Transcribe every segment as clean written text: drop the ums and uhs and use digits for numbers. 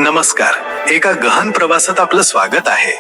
नमस्कार. एका गहन प्रवासात आपलं स्वागत आहे.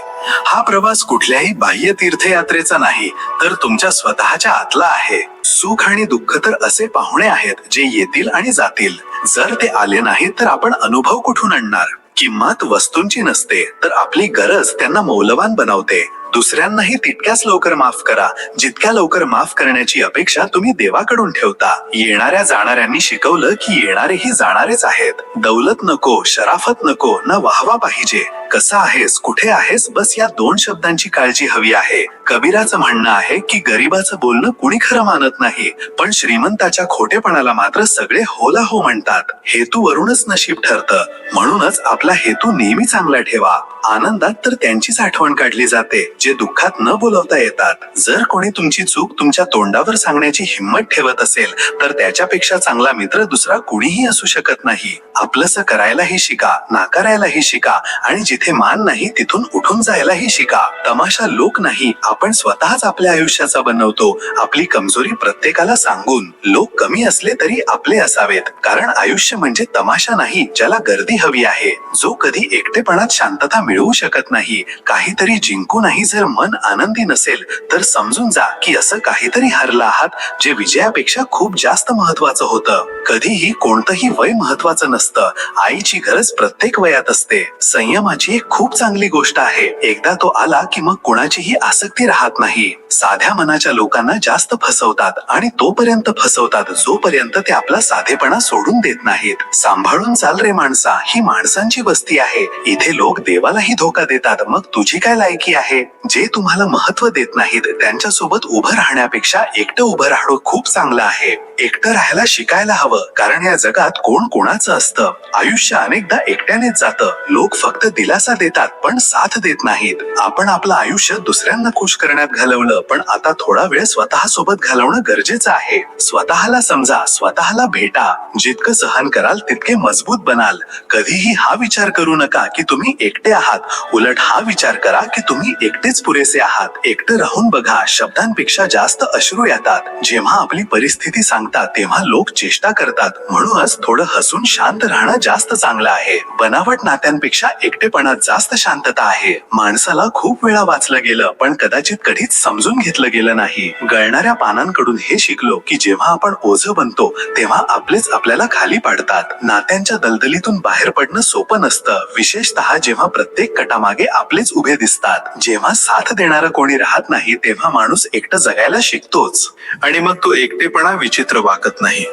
हा प्रवास कुठल्याही बाह्य तीर्थयात्रेचा नाही, तर तुमच्या स्वतःच्या आतला आहे. सुख आणि दुःख तर असे पाहुणे आहेत जे येतील आणि जातील. जर ते आले नाहीत तर आपण अनुभव कुठून आणणार? किंमत वस्तूंची नसते, तर आपली गरज त्यांना मौल्यवान बनवते. दुसऱ्यांनाही तितक्याच लवकर माफ करा जितक्या लवकर माफ करण्याची अपेक्षा तुम्ही देवाकडून ठेवता. येणाऱ्या जाणाऱ्यांनी शिकवलं की येणारेही जाणारेच आहेत. दौलत नको, शराफत नको, ना वाहवा पाहिजे. कसा आहेस, कुठे आहेस, बस या 2 शब्दांची काळजी हवी आहे. कबीराचं म्हणणं आहे की गरीबाचं बोलणं कुणी खरं मानत नाही, पण श्रीमंताच्या खोटेपणाला मात्र सगळे होला हो म्हणतात. हेतूवरूनच नशीब ठरतं. म्हणूनच आपला हेतू नेहमी चांगला ठेवा. आनंदात तर त्यांचीच आठवण काढली जाते जे दुःखात न बोलवता येतात. जर कोणी तुमची चूक तुमच्या तोंडावर सांगण्याची हिंमत ठेवत असेल तर त्याच्यापेक्षा चांगला मित्र दुसरा कुणीही असू शकत नाही. आपलंसं करायलाही शिका, नाकारायलाही शिका आणि जिथे मान नाही तिथून उठून जायलाही शिका. तमाशा लोक नाही, आपण स्वतःच आपल्या आयुष्याचा बनवतो. आपली कमजोरी प्रत्येकाला सांगून. लोक कमी असले तरी आपले असावेत, कारण आयुष्य म्हणजे तमाशा नाही ज्याला गर्दी हवी आहे. जो कधी एकटेपणात शांतता मिळवू शकत नाही, काहीतरी जिंकूनही जर मन आनंदी नसेल तर समजून जा की असं काहीतरी हरला आहात जे विजयापेक्षा खूप जास्त महत्वाचं होतं. कधीही कोणतंही वय महत्वाचं नसतं. आईची गरज प्रत्येक वयात असते. संयमाची एक खूप चांगली गोष्ट आहे. एकदा तो आला की मग कुणाचीही आसक्ती राहत नाही. साध्या मनाच्या लोकांना जास्त फसवतात आणि तोपर्यंत फसवतात जोपर्यंत ते आपला साधेपणा सोडून देत नाहीत. सांभाळून चाल रे माणसा, ही माणसांची वस्ती आहे. इथे लोक देवालाही धोका देतात, मग तुझी काय लायकी आहे? जे तुम्हाला महत्व देत नाहीत त्यांच्यासोबत उभं राहण्यापेक्षा एकटं उभं राहणं खूप चांगलं आहे. एकटं राहायला शिकायला हवं, कारण या जगात कोण कोणाचं असतं. आयुष्य अनेकदा एकट्यानेच जातं. लोक फक्त दिलासा देतात पण साथ देत नाहीत. आपण आपलं आयुष्य दुसऱ्यांना खुश करण्यात घालवलं, पण आता थोडा वेळ स्वतः सोबत घालवणं गरजेचं आहे. स्वतःला समजा, स्वतःला भेटा. जितकं सहन कराल तितके मजबूत बनाल. कधीही हा विचार करू नका की तुम्ही एकटे आहात. उलट हा विचार करा की तुम्ही एकटेच पुरेसे आहात. एकटं राहून बघा, शब्दांपेक्षा जास्त अश्रू येतात. जेव्हा आपली परिस्थिती सांगतात तेव्हा लोक चेष्टा करतात. म्हणूनच थोडं हसून शांत राहणं जास्त चांगलं आहे. बनावट नात्यांपेक्षा एकटेपणात जास्त शांतता आहे. माणसाला खूप वेळा वाचलं गेलं, पण कदाचित कधीच समजून घेतलं गेलं नाही. गळणाऱ्या पानांकडून हे शिकलो की जेव्हा आपण ओझं बनतो तेव्हा आपलेच आपल्याला खाली पाडतात. नात्यांच्या दलदलीतून बाहेर पडणं सोपं नसतं, विशेषतः जेव्हा प्रत्येक कटामागे आपलेच उभे दिसतात. जेव्हा साथ देणारं कोणी राहत नाही तेव्हा माणूस एकटं जगायला शिकतोच. आणि मग तो एकटेपणा विचित्र वागत नाही.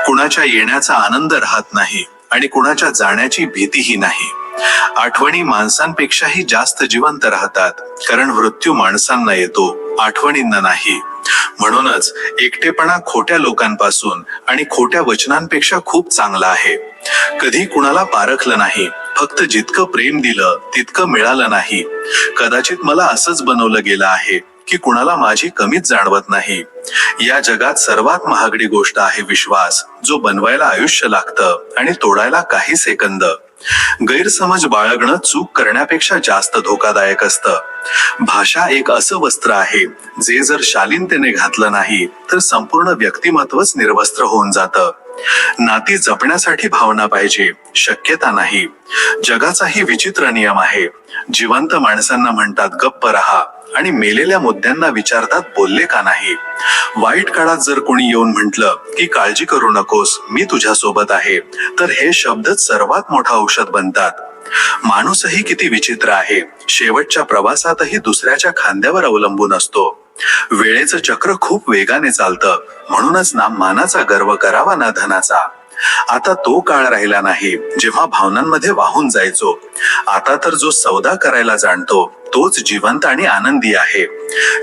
कुणाच्या येण्याचा आनंद राहत नाही आणि कुणाच्या जाण्याची भीतीही नाही. आठवणी माणसांपेक्षाही जास्त जिवंत राहतात, कारण मृत्यू माणसांना येतो, आठवणींना नाही. म्हणूनच एकटेपणा खोट्या लोकांपासून आणि खोट्या वचनांपेक्षा खूप चांगला आहे. कधी कुणाला पारखलं नाही, फक्त जितकं प्रेम दिलं तितकं मिळालं नाही. कदाचित मला असंच बनवलं गेलं आहे की कुणाला माझी कमीच जाणवत नाही. या जगात सर्वात महागडी गोष्ट आहे विश्वास, जो बनवायला आयुष्य लागतं आणि तोडायला काही सेकंद. गैरसमज बाळगणं चूक करण्यापेक्षा जास्त धोकादायक असतं. भाषा एक असं वस्त्र आहे जे जर शालीनतेने घातलं नाही तर संपूर्ण व्यक्तिमत्वच निर्वस्त्र होऊन जातं. नाती जपण्यासाठी भावना पाहिजे, शक्यता नाही. जगाचाही विचित्र नियम आहे. जिवंत माणसांना म्हणतात गप्प रहा आणि मेलेल्या मुद्द्यांना विचारतात बोलले का नाही. वाईट काळात जर कोणी येऊन म्हटलं की काळजी करू नकोस, मी तुझ्या सोबत आहे, तर हे शब्दच सर्वात मोठा औषध बनतात. माणूसही किती विचित्र आहे. शेवटच्या प्रवासातही दुसऱ्याच्या खांद्यावर अवलंबून असतो. वेळेचं चक्र खूप वेगाने चालतं, म्हणूनच ना मानाचा गर्व करावा ना धनाचा. आता तो काळ राहिला नाही जेव्हा भावनांमध्ये वाहून जायचो. आता तर जो सौदा करायला जाणतो तोच जिवंत आणि आनंदी आहे.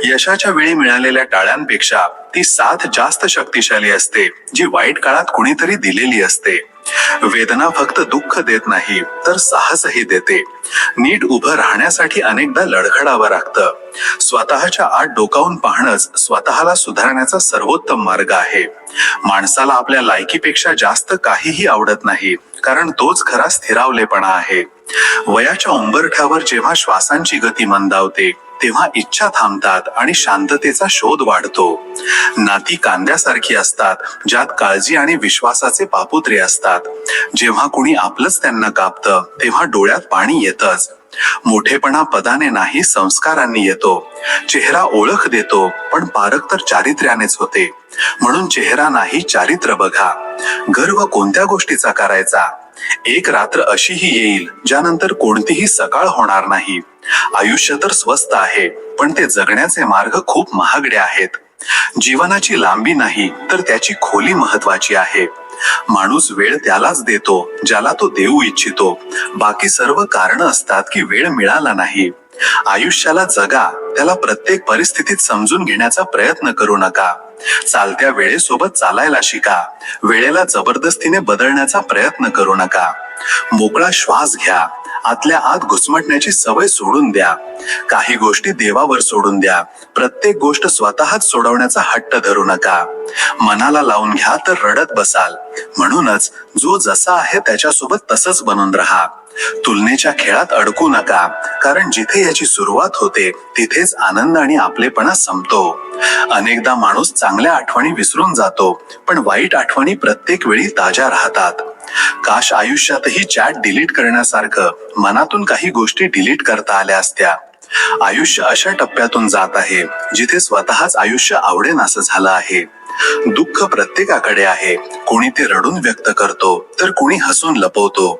यशाच्या वेळी मिळालेल्या टाळ्यांपेक्षा ती साथ जास्त शक्तिशाली असते जी वाईट काळात कुणीतरी दिलेली असते. वेदना फक्त दुःख देत नाही तर साहसही देते. नीट उभं राहण्यासाठी अनेकदा लडखडावं लागतं. स्वतःच्या आत डोकावून पाहणंच स्वतःला सुधारण्याचा सर्वोत्तम मार्ग आहे. माणसाला आपल्या लायकीपेक्षा जास्त काहीही आवडत नाही, कारण तोच खरा स्थिरावलेपणा आहे. वयाच्या उंबरठ्यावर जेव्हा श्वासांची गती मंदावते तेव्हा इच्छा थांबतात आणि शांततेचा शोध वाढतो. नाती कांद्यासारखी असतात, ज्यात काळजी आणि विश्वासाचे पापुत्रे असतात. जेव्हा कुणी आपलंच त्यांना कापतं तेव्हा डोळ्यात पाणी येतच. मोठेपणा पदाने नाही, संस्कारांनी येतो. चेहरा ओळख देतो, पण पारख तर चारित्र्यानेच होते. म्हणून चेहरा नाही, चारित्र्य बघा. गर्व कोणत्या गोष्टीचा करायचा? एक रात्र अशीही येईल ज्यानंतर कोणतीही सकाळ होणार नाही. आयुष्य तर स्वस्त आहे, पण ते जगण्याचे मार्ग खूप महागडे आहेत. जीवनाची लांबी नाही, तर त्याची खोली महत्वाची आहे. माणूस वेळ त्यालाच देतो ज्याला तो देऊ इच्छितो. बाकी सर्व कारण असतात की वेळ मिळाला नाही. आयुष्याला जगा, त्याला प्रत्येक परिस्थितीत समजून घेण्याचा प्रयत्न करू नका. चालत्या वेळेसोबत चालायला शिका. वेळेला जबरदस्तीने बदलण्याचा प्रयत्न करू नका. मोकळा श्वास घ्या. आतल्या आत घुसमटण्याची सवय सोडून द्या. काही गोष्टी देवावर सोडून द्या. प्रत्येक गोष्ट स्वतःच सोडवण्याचा हट्ट धरू नका. मनाला लावून घ्या तर रडत बसाल. म्हणूनच जो जसा आहे त्याच्यासोबत तसंच बनून राहा. तुलनेच्या खेळात अडकू नका, कारण जिथे याची सुरुवात होते तिथेच आनंद आणि आपलेपणा संपतो. अनेकदा माणूस चांगल्या आठवणी विसरून जातो, पण वाईट आठवणी प्रत्येक वेळी ताज्या राहतात. काश आयुष्यातही चॅट डिलीट करण्यासारखं मनातून काही गोष्टी डिलीट करता आल्या असत्या. आयुष्य अशा टप्प्यातून जात आहे जिथे स्वतःच आयुष्य आवडेनासं झालं आहे. दुःख प्रत्येकाकडे आहे. कोणी ते रडून व्यक्त करतो, तर कोणी हसून लपवतो.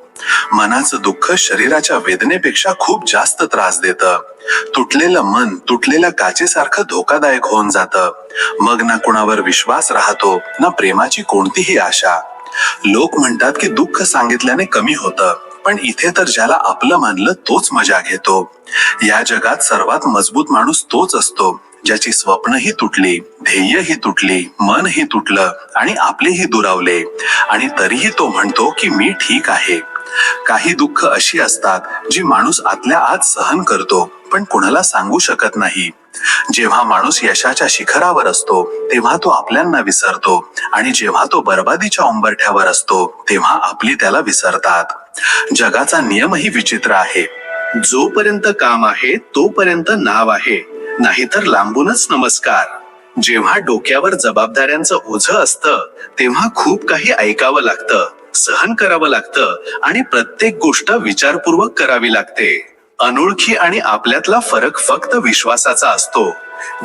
मनाचं दुःख शरीराच्या वेदनेपेक्षा खूप जास्त त्रास देतं. तुटलेलं मन तुटलेल्या काचेसारखं धोकादायक होऊन जातं. मग ना कुणावर विश्वास राहतो, ना प्रेमाची कोणतीही आशा. लोक म्हणतात की दुःख सांगितल्याने कमी होतं, पण इथे तर ज्याला आपलं मानलं तोच मजा घेतो. या जगात सर्वात मजबूत माणूस तोच असतो ज्याची स्वप्नही तुटली, ध्येयही तुटली, मनही तुटलं आणि आपलेही दुरावले, आणि तरीही तो म्हणतो की मी ठीक आहे. काही दुःख अशी असतात जी माणूस आतल्या आत सहन करतो, पण कुणाला सांगू शकत नाही. जेव्हा माणूस यशाच्या शिखरावर असतो तेव्हा तो आपल्यांना विसरतो, आणि जेव्हा तो बर्बादीच्या उंबरठ्यावर असतो तेव्हा आपली त्याला विसरतात. जगाचा नियमही विचित्र आहे. जोपर्यंत काम आहे तोपर्यंत नाव आहे, नाहीतर लांबूनच नमस्कार. जेव्हा डोक्यावर जबाबदाऱ्यांचं ओझं असतं तेव्हा खूप काही ऐकावं लागतं, सहन करावं लागतं, आणि प्रत्येक गोष्ट विचारपूर्वक करावी लागते. अनोळखी आणि आपल्यातला फरक फक्त विश्वासाचा असतो.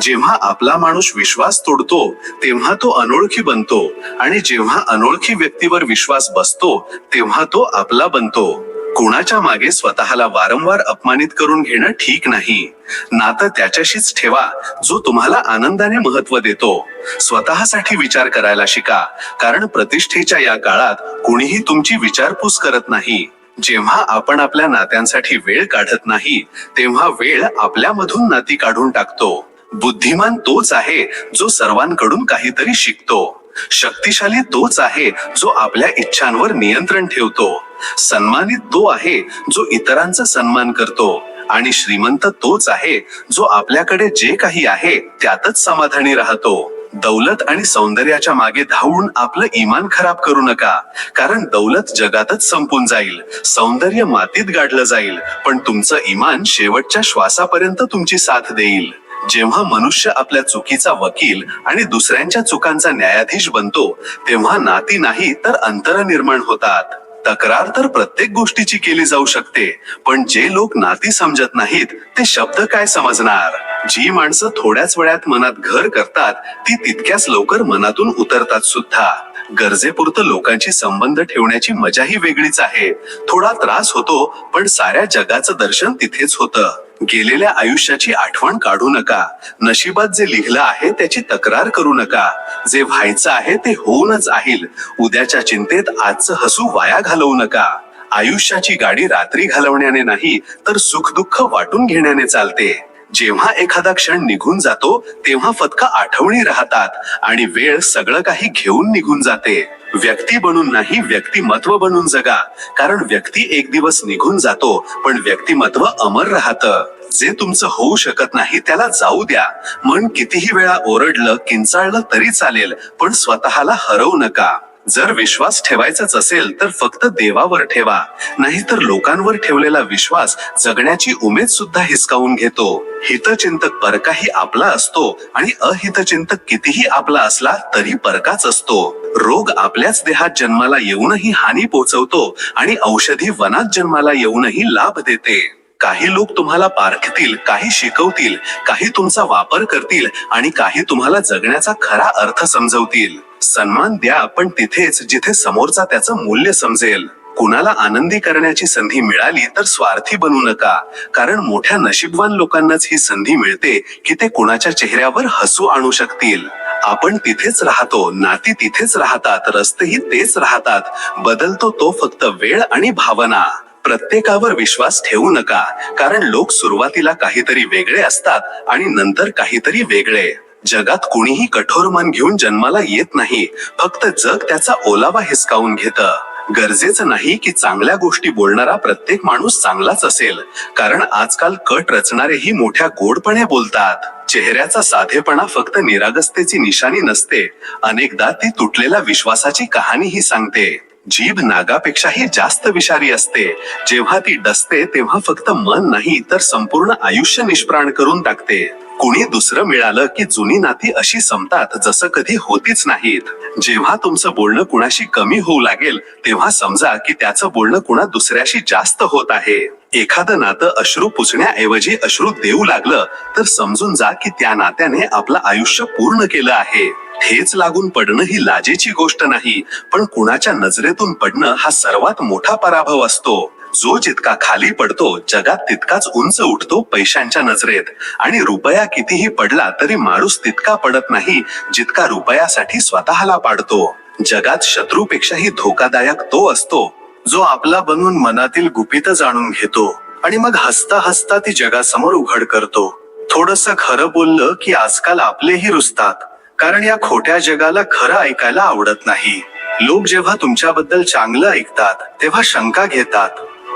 जेव्हा आपला माणूस विश्वास तोडतो तेव्हा तो अनोळखी बनतो, आणि जेव्हा अनोळखी व्यक्तीवर विश्वास बसतो तेव्हा तो आपला बनतो. कोणाच्या मागे स्वतःला वारंवार अपमानित करून घेणं ठीक नाही. नातं त्याच्याशीच ठेवा जो तुम्हाला आनंदाने महत्व देतो. स्वतःसाठी विचार करायला शिका, कारण प्रतिष्ठेच्या या काळात कुणीही तुमची विचारपूस करत नाही. जेव्हा आपण आपल्या नात्यांसाठी वेळ काढत नाही तेव्हा वेळ आपल्यामधून नाती काढून टाकतो. बुद्धिमान तोच आहे जो सर्वांकडून काहीतरी शिकतो. शक्तिशाली तोच आहे जो आपल्या इच्छांवर नियंत्रण ठेवतो. सन्मानित तो आहे जो इतरांचा सन्मान करतो, आणि श्रीमंत तोच आहे जो आपल्याकडे जे काही आहे त्यातच समाधानी राहतो. दौलत आणि सौंदर्याच्या मागे धावून आपलं इमान खराब करू नका, कारण दौलत जगातच संपून जाईल, सौंदर्य मातीत गाडलं जाईल, पण तुमचं इमान शेवटच्या श्वासापर्यंत तुमची साथ देईल. जेव्हा मनुष्य आपल्या चुकीचा वकील आणि दुसऱ्यांच्या चुकांचा न्यायाधीश बनतो तेव्हा नाती नाही तर अंतर निर्माण होतात. तक्रार तर प्रत्येक गोष्टीची केली जाऊ शकते, पण जे लोक नाती समजत नाहीत ते शब्द काय समजणार? जी माणसं थोड्याच वेळात मनात घर करतात ती तितक्याच लवकर मनातून उतरतात सुद्धा. गरजेपुरतं लोकांशी संबंध ठेवण्याची मजाही वेगळीच आहे. थोडा त्रास होतो, पण साऱ्या जगाचं दर्शन तिथेच होतं. गेलेल्या आयुष्याची आठवण काढू नका. नशिबात जे लिहिलं आहे त्याची तक्रार करू नका. जे व्हायचं आहे ते होऊनच आहे. उद्याच्या चिंतेत आजचं हसू वाया घालवू नका. आयुष्याची गाडी रात्री घालवण्याने नाही तर सुख दुःख वाटून घेण्याने चालते. जेव्हा एखादा क्षण निघून जातो तेव्हा फक्त आठवणी राहतात, आणि वेळ सगळं काही घेऊन निघून जाते. व्यक्ती बनून नाही, व्यक्तिमत्व बनून जगा, कारण व्यक्ती एक दिवस निघून जातो, पण व्यक्तिमत्व अमर राहतं. जे तुमचं होऊ शकत नाही त्याला जाऊ द्या. मन कितीही वेळा ओरडलं, किंचाळलं तरी चालेल, पण स्वतःला हरवू नका. जर विश्वास ठेवायचाच असेल तर फक्त देवावर ठेवा, नाहीतर लोकांवर ठेवलेला विश्वास जगण्याची उमेद सुद्धा हिसकावून घेतो. हितचिंतक परकाही आपला असतो आणि अहितचिंतक कितीही आपला असला तरी परकाच असतो. रोग आपल्याच देहात जन्माला येऊनही हानी पोचवतो आणि औषधी वनात जन्माला येऊनही लाभ देते. काही लोक तुम्हाला पारखतील, काही शिकवतील, काही तुमचा वापर करतील आणि काही तुम्हाला जगण्याचा खरा अर्थ समजवतील. सन्मान द्या, पण तिथेच जिथे समोरचा त्याचं मूल्य समजेल. कुणाला आनंदी करण्याची संधी मिळाली तर स्वार्थी बनू नका, कारण मोठ्या नशीबवान लोकांनाच ही संधी मिळते की ते कुणाच्या चेहऱ्यावर हसू आणू शकतील. आपण तिथेच राहतो, नाती तिथेच राहतात, रस्तेही तेच राहतात. बदलतो तो फक्त वेळ आणि भावना. प्रत्येकावर विश्वास ठेवू नका, कारण लोक सुरुवातीला काहीतरी वेगळे असतात आणि नंतर काहीतरी वेगळे. जगात कुणीही कठोर मन घेऊन जन्माला येत नाही, फक्त जग त्याचा ओलावा हिसकावून घेतं. गरजेचं नाही की चांगल्या गोष्टी बोलणारा प्रत्येक माणूस चांगलाच असेल, कारण आजकाल कट रचणारेही मोठ्या गोडपणे बोलतात. चेहऱ्याचा साधेपणा फक्त निरागसतेची निशाणी नसते, अनेकदा ती तुटलेल्या विश्वासाची कहाणीही सांगते. जीभ नागापेक्षाही जास्त विषारी असते. जेव्हा ती डसते तेव्हा फक्त मन नाही तर संपूर्ण आयुष्य निष्प्राण करून टाकते. कुणी दुसरं मिळालं की जुनी नाती अशी संपतात जसं कधी होतीच नाहीत. जेव्हा तुमचं बोलणं कुणाशी कमी होऊ लागेल तेव्हा समजा की त्याचं बोलणं कुणा दुसऱ्याशी जास्त होत आहे. एखादं नातं अश्रू पुसण्याऐवजी अश्रू देऊ लागलं तर समजून जा की त्या नात्याने आपलं आयुष्य पूर्ण केलं आहे. ठेच लागून पडणं ही लाजेची गोष्ट नाही, पण कुणाच्या नजरेतून पडणं हा सर्वात मोठा पराभव असतो. जो जितका खाली पडतो जगात तितकाच उंच उठतो पैशांच्या नजरेत. आणि रुपया कितीही पडला तरी माणूस तितका पडत नाही जितका रुपयासाठी स्वतःला पाडतो. जगात शत्रूपेक्षाही धोकादायक तो असतो जो आपला बनून मनातील गुपित जाणून घेतो आणि मग हसता हसता ती जगासमोर उघड करतो. थोडंसं खरं बोललं की आजकाल आपलेही रुसतात, कारण या खोट्या जगाला खरं ऐकायला आवडत नाही. लोक जेव्हा तुमच्याबद्दल चांगलं ऐकतात तेव्हा शंका घेतात,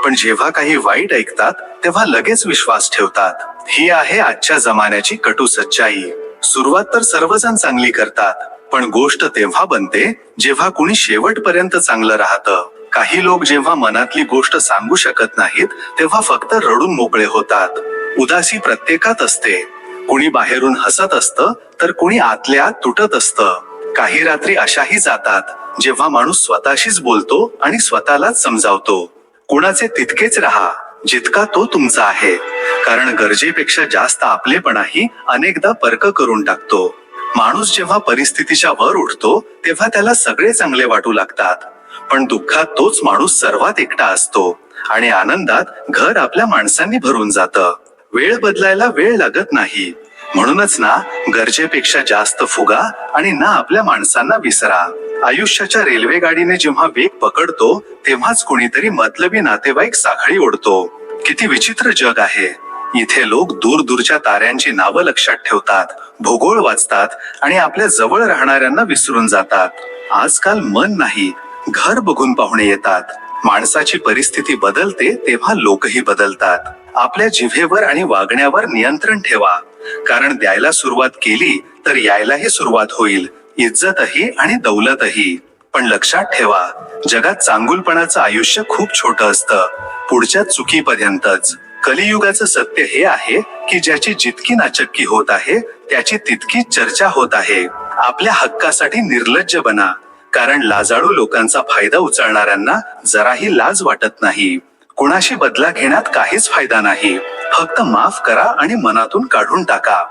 पण जेव्हा काही वाईट ऐकतात तेव्हा लगेच विश्वास ठेवतात. ही आहे आजच्या जमान्याची कटू सच्चाई. सुरुवात तर सर्वजण चांगली करतात, पण गोष्ट तेव्हा बनते जेव्हा कुणी शेवटपर्यंत चांगलं राहतं. काही लोक जेव्हा मनातली गोष्ट सांगू शकत नाहीत तेव्हा फक्त रडून मोकळे होतात. उदासी प्रत्येकात असते. कुणी बाहेरून हसत असतं तर कुणी आतल्या आत तुटत असतं. काही रात्री अशाही जातात जेव्हा माणूस स्वतःशीच बोलतो आणि स्वतःलाच समजावतो. कुणाचे तितकेच राहा जितका तो तुमचा आहे, कारण गरजेपेक्षा जास्त आपलेपणाही अनेकदा परक करून टाकतो. माणूस जेव्हा परिस्थितीच्या वर उठतो तेव्हा त्याला सगळे चांगले वाटू लागतात, पण दुःखात तोच माणूस सर्वात एकटा असतो आणि आनंदात घर आपल्या माणसांनी भरून जातं. वेळ बदलायला वेळ लागत नाही, म्हणूनच ना गरजेपेक्षा जास्त फुगा आणि ना आपल्या माणसांना विसरा. आयुष्याच्या रेल्वे गाडीने जेव्हा वेग पकडतो तेव्हाच कोणीतरी मतलबी नातेवाईक साखळी ओढतो. किती विचित्र जग आहे. इथे लोक दूर दूरच्या ताऱ्यांची नावं लक्षात ठेवतात, भूगोल वाचतात आणि आपल्या जवळ राहणाऱ्यांना विसरून जातात. आजकाल मन नाही, घर बघून पाहुणे येतात. माणसाची परिस्थिती बदलते तेव्हा लोकही बदलतात. आपल्या जिभेवर आणि वागण्यावर नियंत्रण ठेवा, कारण द्यायला सुरुवात केली तर यायलाही सुरुवात होईल, इज्जतही आणि दौलतही. पण लक्षात ठेवा, जगात चांगुलपणाचं आयुष्य खूप छोटं असतं, पुढच्या चुकीपर्यंतच. कलियुगाचं सत्य हे आहे की ज्याची जितकी नाचक्की होत आहे त्याची तितकीच चर्चा होत आहे. आपल्या हक्कासाठी निर्लज्ज बना, कारण लाजाळू लोकांचा फायदा उचलणाऱ्यांना जराही लाज वाटत नाही. कुणाशी बदला घेण्यात काहीच फायदा नाही. फक्त माफ करा आणि मनातून काढून टाका.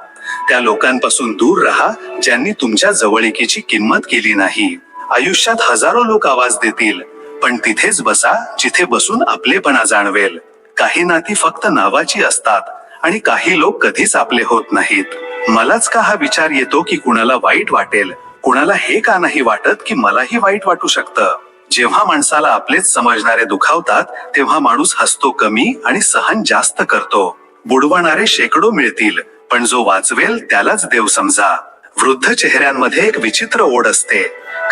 त्या लोकांपासून दूर राहा ज्यांनी तुमच्या जवळीकीची किंमत केली नाही. आयुष्यात हजारो लोक आवाज देतील, पण तिथेच बसा जिथे बसून आपलेपणा जाणवेल. काही नाती फक्त नावाची असतात आणि काही लोक कधीच आपले होत नाहीत. मलाच का हा विचार येतो की कुणाला वाईट वाटेल, कुणाला हे का नाही वाटत की मलाही वाईट वाटू शकतं. जेव्हा माणसाला आपलेच समजणारे दुखावतात तेव्हा माणूस हसतो कमी आणि सहन जास्त करतो. बुडवणारे शेकडो मिळतील, पण जो वाचवेल त्यालाच देव समजा. वृद्ध चेहऱ्यांमध्ये एक विचित्र ओढ असते,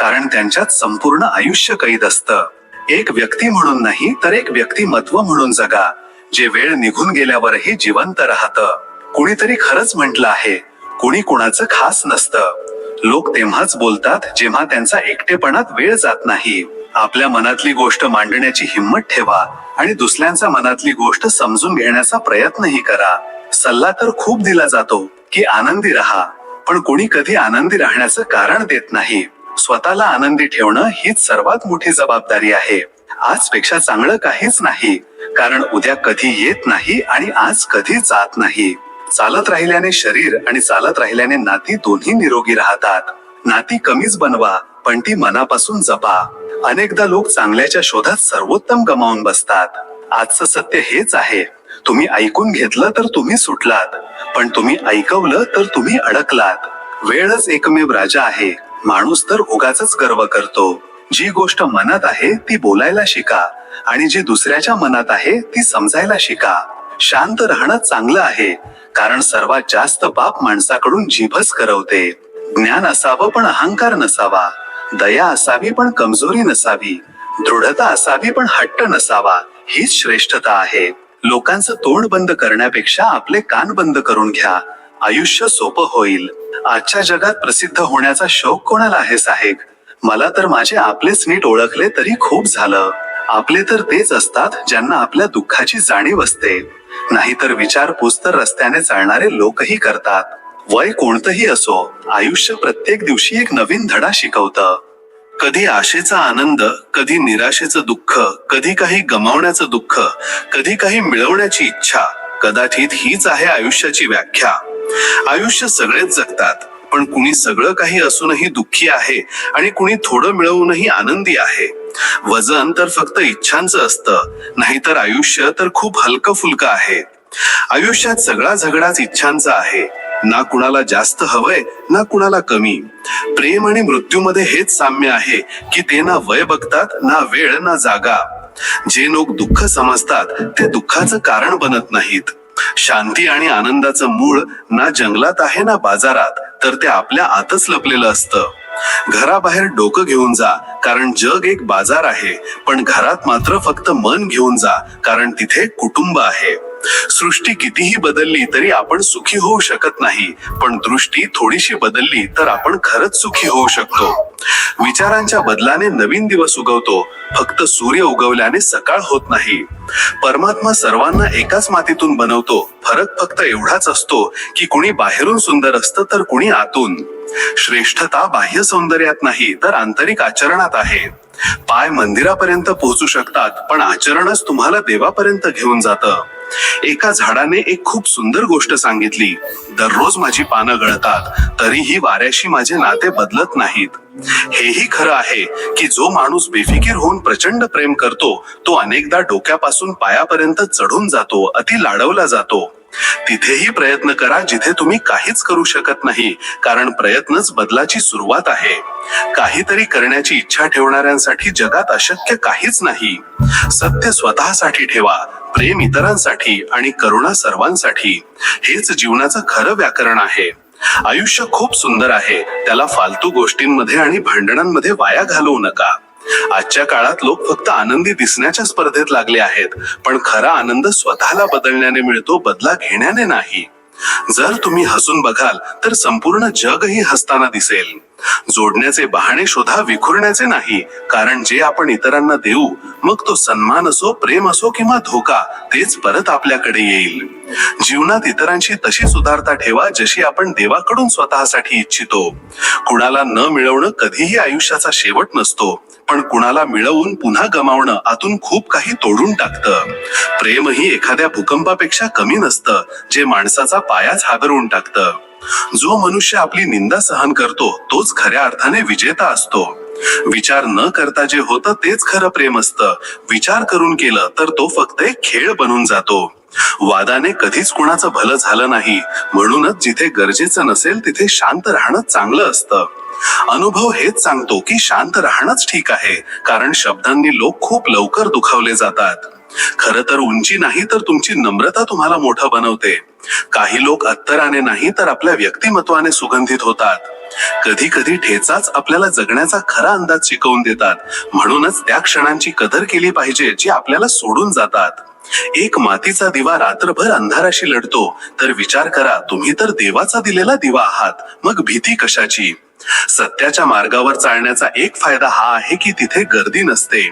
कारण त्यांच्यात संपूर्ण आयुष्य कैद असतं. एक व्यक्ती म्हणून नाही तर एक व्यक्तिमत्व म्हणून जगा, जे वेळ निघून गेल्यावरही जिवंत राहतं. कुणीतरी खरंच म्हटलं आहे, कुणी कुणाचं खास नसतं. लोक तेव्हाच बोलतात जेव्हा त्यांचा एकटेपणात वेळ जात नाही. आपल्या मनातली गोष्ट मांडण्याची हिंमत ठेवा आणि दुसऱ्यांच्या मनातली गोष्ट समजून घेण्याचा प्रयत्नही करा. सल्ला तर खूप दिला जातो की आनंदी राहा, पण कोणी कधी आनंदी राहण्याचं कारण देत नाही. स्वतःला आनंदी ठेवणं हीच सर्वात मोठी जबाबदारी आहे. आजपेक्षा चांगलं काहीच नाही, कारण उद्या कधी येत नाही आणि आज कधी जात नाही. चालत राहिल्याने शरीर आणि चालत राहिल्याने नाती दोन्ही निरोगी राहतात. नाती कमीच बनवा, पण ती मनापासून जपा. अनेकदा लोक चांगल्याच्या शोधात सर्वोत्तम गमावून बसतात. आजचं सत्य हेच आहे, तुम्ही ऐकून घेतलं तर तुम्ही सुटलात, पण तुम्ही ऐकवलं तर तुम्ही अडकलात. वेळच एकमेव राजा आहे. माणूस तर उगाचच गर्व करतो. जी गोष्ट मनात आहे ती बोलायला शिका आणि जी दुसऱ्याच्या मनात आहे ती समजायला शिका. शांत राहणं चांगलं आहे, कारण सर्वात जास्त पाप माणसाकडून जीभच करवते. ज्ञान असावं पण अहंकार नसावा. दया असावी पण कमजोरी नसावी. दृढता असावी पण हट्ट नसावा. हीच श्रेष्ठता आहे. लोकांचं तोंड बंद करण्यापेक्षा आपले कान बंद करून घ्या. आयुष्य सोपं होईल. आजच्या जगात प्रसिद्ध होण्याचा शौक कोणाला आहे साहेब? मला तर माझे आपलेच नीट ओळखले तरी खूप झालं. आपले तर तेच असतात ज्यांना आपल्या दुःखाची जाणीव असते. नाहीतर विचारपूस तर रस्त्याने चालणारे लोकही करतात. वय कोणतंही असो, आयुष्य प्रत्येक दिवशी एक नवीन धडा शिकवतं. कधी आशेचा आनंद, कधी निराशेचं दुःख, कधी काही गमावण्याचं दुःख, कधी काही मिळवण्याची इच्छा. कदाचित हीच आहे आयुष्याची व्याख्या. आयुष्य सगळेच जगतात, पण कुणी सगळं काही असूनही दुःखी आहे आणि कुणी थोडं मिळवूनही आनंदी आहे. वजन तर फक्त इच्छांचं असतं, नाहीतर आयुष्य तर खूप हलकं फुलकं आहे. आयुष्यात सगळा झगडाच इच्छांचा आहे. ना कुणाला जास्त हवंय ना कुणाला कमी. प्रेम आणि मृत्यूमध्ये हेच साम्य आहे की ते ना वय बघतात, ना वेळ, ना जागा. जे लोक दुःख समजतात ते दुःखाचं कारण बनत नाहीत. शांती आणि आनंदाचं मूळ ना जंगलात आहे ना बाजारात, तर ते आपल्या आतच लपलेलं असतं. घराबाहेर डोकं घेऊन जा, कारण जग एक बाजार आहे, पण घरात मात्र फक्त मन घेऊन जा, कारण तिथे कुटुंब आहे. सृष्टी कितीही बदलली तरी आपण सुखी होऊ शकत नाही, पण दृष्टी थोडीशी बदलली तर आपण खरंच सुखी होऊ शकतो. विचारांच्या बदलाने नवीन दिवस उगवतो, फक्त सूर्य उगवल्याने सकाळ होत नाही. परमात्मा सर्वांना एकाच मातीतून बनवतो. फरक फक्त एवढाच असतो की कुणी बाहेरून सुंदर असतं तर कुणी आतून. श्रेष्ठता बाह्य सौंदर्यात नाही तर आंतरिक आचरणात आहे. पाय मंदिरापर्यंत पोहोचू शकतात, पण आचरणच तुम्हाला देवापर्यंत घेऊन जातं. एका झाडाने एक खूप सुंदर गोष्ट सांगितली. दररोज माझी पानं गळतात, तरीही वाऱ्याशी माझे नाते बदलत नाहीत. हेही खरं आहे की जो माणूस बेफिकीर होऊन प्रचंड प्रेम करतो, तो अनेकदा डोक्यापासून पायापर्यंत चढून जातो, अति लाडवला जातो. तिथेही प्रयत्न करा जिथे तुम्ही काहीच करू शकत नाही, कारण प्रयत्नच बदलाची सुरुवात आहे. काहीतरी करण्याची इच्छा ठेवणाऱ्यांसाठी जगात अशक्य काहीच नाही. सत्य स्वतःसाठी ठेवा, प्रेम इतरांसाठी आणि करुणा सर्वांसाठी. हेच जीवनाचं खरं व्याकरण आहे. आयुष्य खूप सुंदर आहे, त्याला फालतू गोष्टींमध्ये आणि भांडणांमध्ये वाया घालवू नका. आजच्या काळात लोक फक्त आनंदी दिसण्याच्या स्पर्धेत लागले आहेत, पण खरा आनंद स्वतःला बदलण्याने मिळतो, बदला घेण्याने नाही. जर तुम्ही हसून बघाल तर संपूर्ण जगही हसताना दिसेल. जोडण्याचे बहाणे शोधा, विखुरण्याचे नाही, कारण जे आपण इतरांना देऊ, मग तो सन्मान असो, प्रेम असो किंवा धोका, तेच परत आपल्याकडे येईल. जीवनात इतरांशी तशी सुधारता ठेवा जशी आपण देवाकडून स्वतःसाठी इच्छितो. कुणाला न मिळवणं कधीही आयुष्याचा शेवट नसतो, पण कुणाला मिळवून पुन्हा गमावणं आतून खूप काही तोडून टाकतं. प्रेमही एखाद्या भूकंपापेक्षा कमी नसतं, जे माणसाचा पायाच हादरवून टाकतं. जो मनुष्य आपली निंदा सहन करतो तोच खऱ्या अर्थाने विजेता असतो. विचार न करता जे होतं तेच खरं प्रेम असतं. विचार करून केलं तर तो फक्त एक खेळ बनून जातो. वादाने कधीच कुणाचं भलं झालं नाही, म्हणूनच जिथे गरजेचं नसेल तिथे शांत राहणं चांगलं असतं. अनुभव हेच सांगतो की शांत राहणंच ठीक आहे, कारण शब्दांनी लोक खूप लवकर दुखावले जातात. खरं तर उंची नाही तर तुमची नम्रता तुम्हाला मोठं बनवते. काही लोक अत्तराने नाही तर आपल्या व्यक्तिमत्वाने सुगंधित होतात. कधी कधी ठेचाच आपल्याला जगण्याचा खरा अंदाज शिकवून देतात. म्हणूनच त्या क्षणांची कदर केली पाहिजे जी आपल्याला सोडून जातात. एक मातीचा दिवा रात्रभर अंधाराशी लढतो, तर विचार करा, तुम्ही तर देवाचा दिलेला दिवा आहात, मग भीती कशाची? सत्याच्या मार्गावर चालण्याचा एक फायदा हा आहे की तिथे गर्दी नसते.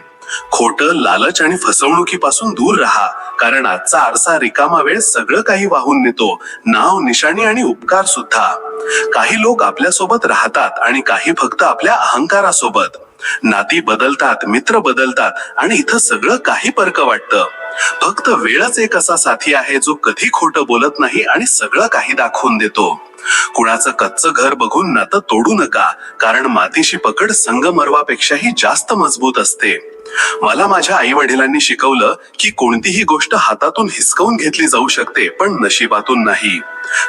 खोटं, लालच आणि फसवणुकीपासून दूर राहा, कारण आजचा आरसा रिकामा वेळ सगळं काही वाहून नेतो, नाव, निशाणी आणि उपकार सुद्धा. काही लोक आपल्यासोबत राहतात आणि काही फक्त आपल्या अहंकारासोबत. नाती बदलतात, मित्र बदलतात आणि इथं सगळं काही परकं वाटतं. फक्त वेळच एक असा साथी आहे जो कधी खोटं बोलत नाही आणि सगळं काही दाखवून देतो. कुणाचं कच्चं घर बघून नातं तोडू नका, कारण मातीशी पकड संगमरवापेक्षाही जास्त मजबूत असते. मला माझ्या आई वडिलांनी शिकवलं की कोणतीही गोष्ट हातातून हिसकावून घेतली जाऊ शकते, पण नशिबातून नाही.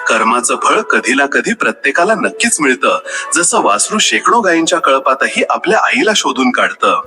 कर्माचं फळ कधी ना कधी प्रत्येकाला नक्कीच मिळतं, जसं वासरू शेकडो गायींच्या कळपातही आपल्या आईला शोधून काढतं.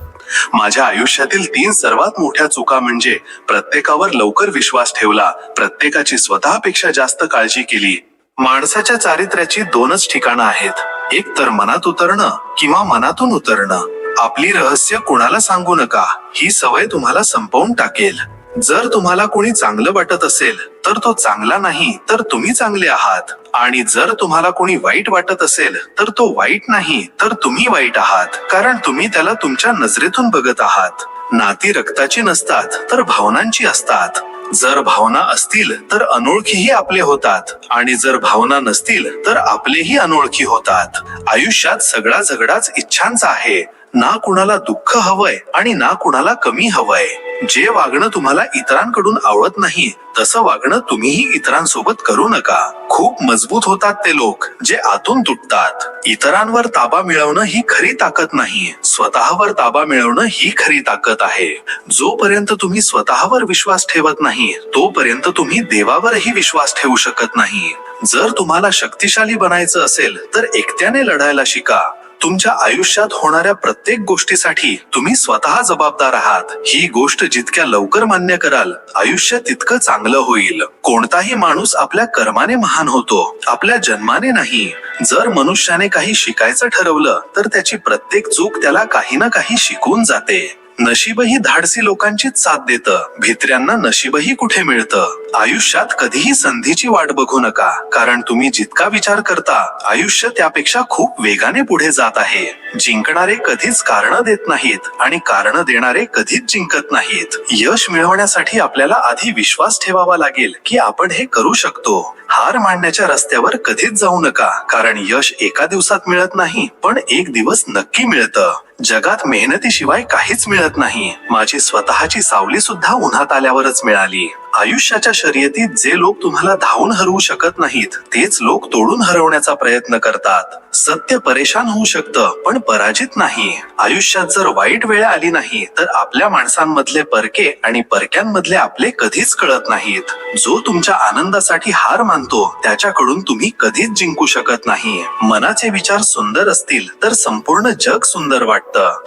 माझ्या आयुष्यातील 3 सर्वात मोठ्या चुका म्हणजे प्रत्येकावर लवकर विश्वास ठेवला, प्रत्येकाची स्वतःपेक्षा जास्त काळजी केली. माणसाच्या चारित्र्याची 2च ठिकाणं आहेत, एक तर मनात उतरणं किंवा मनातून उतरणं. आपली रहस्य कुणाला सांगू नका, ही सवय तुम्हाला संपवून टाकेल. जर तुम्हाला कोणी चांगलं वाटत असेल तर तो चांगला नाही, तर तुम्ही चांगले आहात. आणि जर तुम्हाला कोणी वाईट वाटत असेल तर तो वाईट नाही, तर तुम्ही वाईट आहात, कारण तुम्ही त्याला तुमच्या नजरेतून बघत आहात. नाती रक्ताची नसतात, तर भावनांची असतात. जर भावना असतील तर अनोळखीही आपले होतात, आणि जर भावना नसतील तर आपलेही अनोळखी होतात. आयुष्यात सगळा झगडाच इच्छांचा आहे. ना कुणाला दुःख हवंय आणि ना कुणाला कमी हवंय. जे वागणं तुम्हाला इतरांकडून आवडत नाही तसं वागणं तुम्हीही इतरांसोबत करू नका. खूप मजबूत होतात ते लोक जे आतून तुटतात. इतरांवर ताबा मिळवणं ही खरी ताकद नाही, स्वतःवर ताबा मिळवणं ही खरी ताकद आहे. जोपर्यंत तुम्ही स्वतःवर विश्वास ठेवत नाही तोपर्यंत तुम्ही देवावरही विश्वास ठेवू शकत नाही. जर तुम्हाला शक्तिशाली बनायचं असेल तर एकट्याने लढायला शिका. तुमच्या आयुष्यात होणाऱ्या प्रत्येक गोष्टीसाठी तुम्ही स्वतः जबाबदार आहात. ही गोष्ट जितक्या लवकर मान्य कराल, आयुष्य तितकं चांगलं होईल. कोणताही माणूस आपल्या कर्माने महान होतो, आपल्या जन्माने नाही. जर मनुष्याने काही शिकायचं ठरवलं तर त्याची प्रत्येक चूक त्याला काही ना काही शिकवून जाते. नशीबही धाडसी लोकांचीच साथ देतं, भित्र्यांना नशीबही कुठे मिळतं. आयुष्यात कधीही संधीची वाट बघू नका, कारण तुम्ही जितका विचार करता आयुष्य त्यापेक्षा खूप वेगाने पुढे जात आहे. जिंकणारे कधीच कारणं देत नाहीत आणि कारणं देणारे कधीच जिंकत नाहीत. यश मिळवण्यासाठी आपल्याला आधी विश्वास ठेवावा लागेल की आपण हे करू शकतो. हार मानण्याच्या रस्त्यावर कधीच जाऊ नका, कारण यश एका दिवसात मिळत नाही, पण एक दिवस नक्की मिळतं. जगात मेहनतीशिवाय काहीच मिळत नाही. माझी स्वतःची सावली सुद्धा उन्हात आल्यावरच मिळाली. आयुष्याच्या शर्यतीत जे लोक तुम्हाला धावून हरवू शकत नाहीत तेच लोक तोडून हरवण्याचा प्रयत्न करतात. सत्य परेशान होऊ शकतं पण पराजित नाही. आयुष्यात जर वाईट वेळ आली नाही तर आपल्या माणसांमधले परके आणि परक्यांमधले आपले कधीच कळत नाहीत. जो तुमच्या आनंदासाठी हार मानतो त्याच्याकडून तुम्ही कधीच जिंकू शकत नाही. मनाचे विचार सुंदर असतील तर संपूर्ण जग सुंदर वाटतं.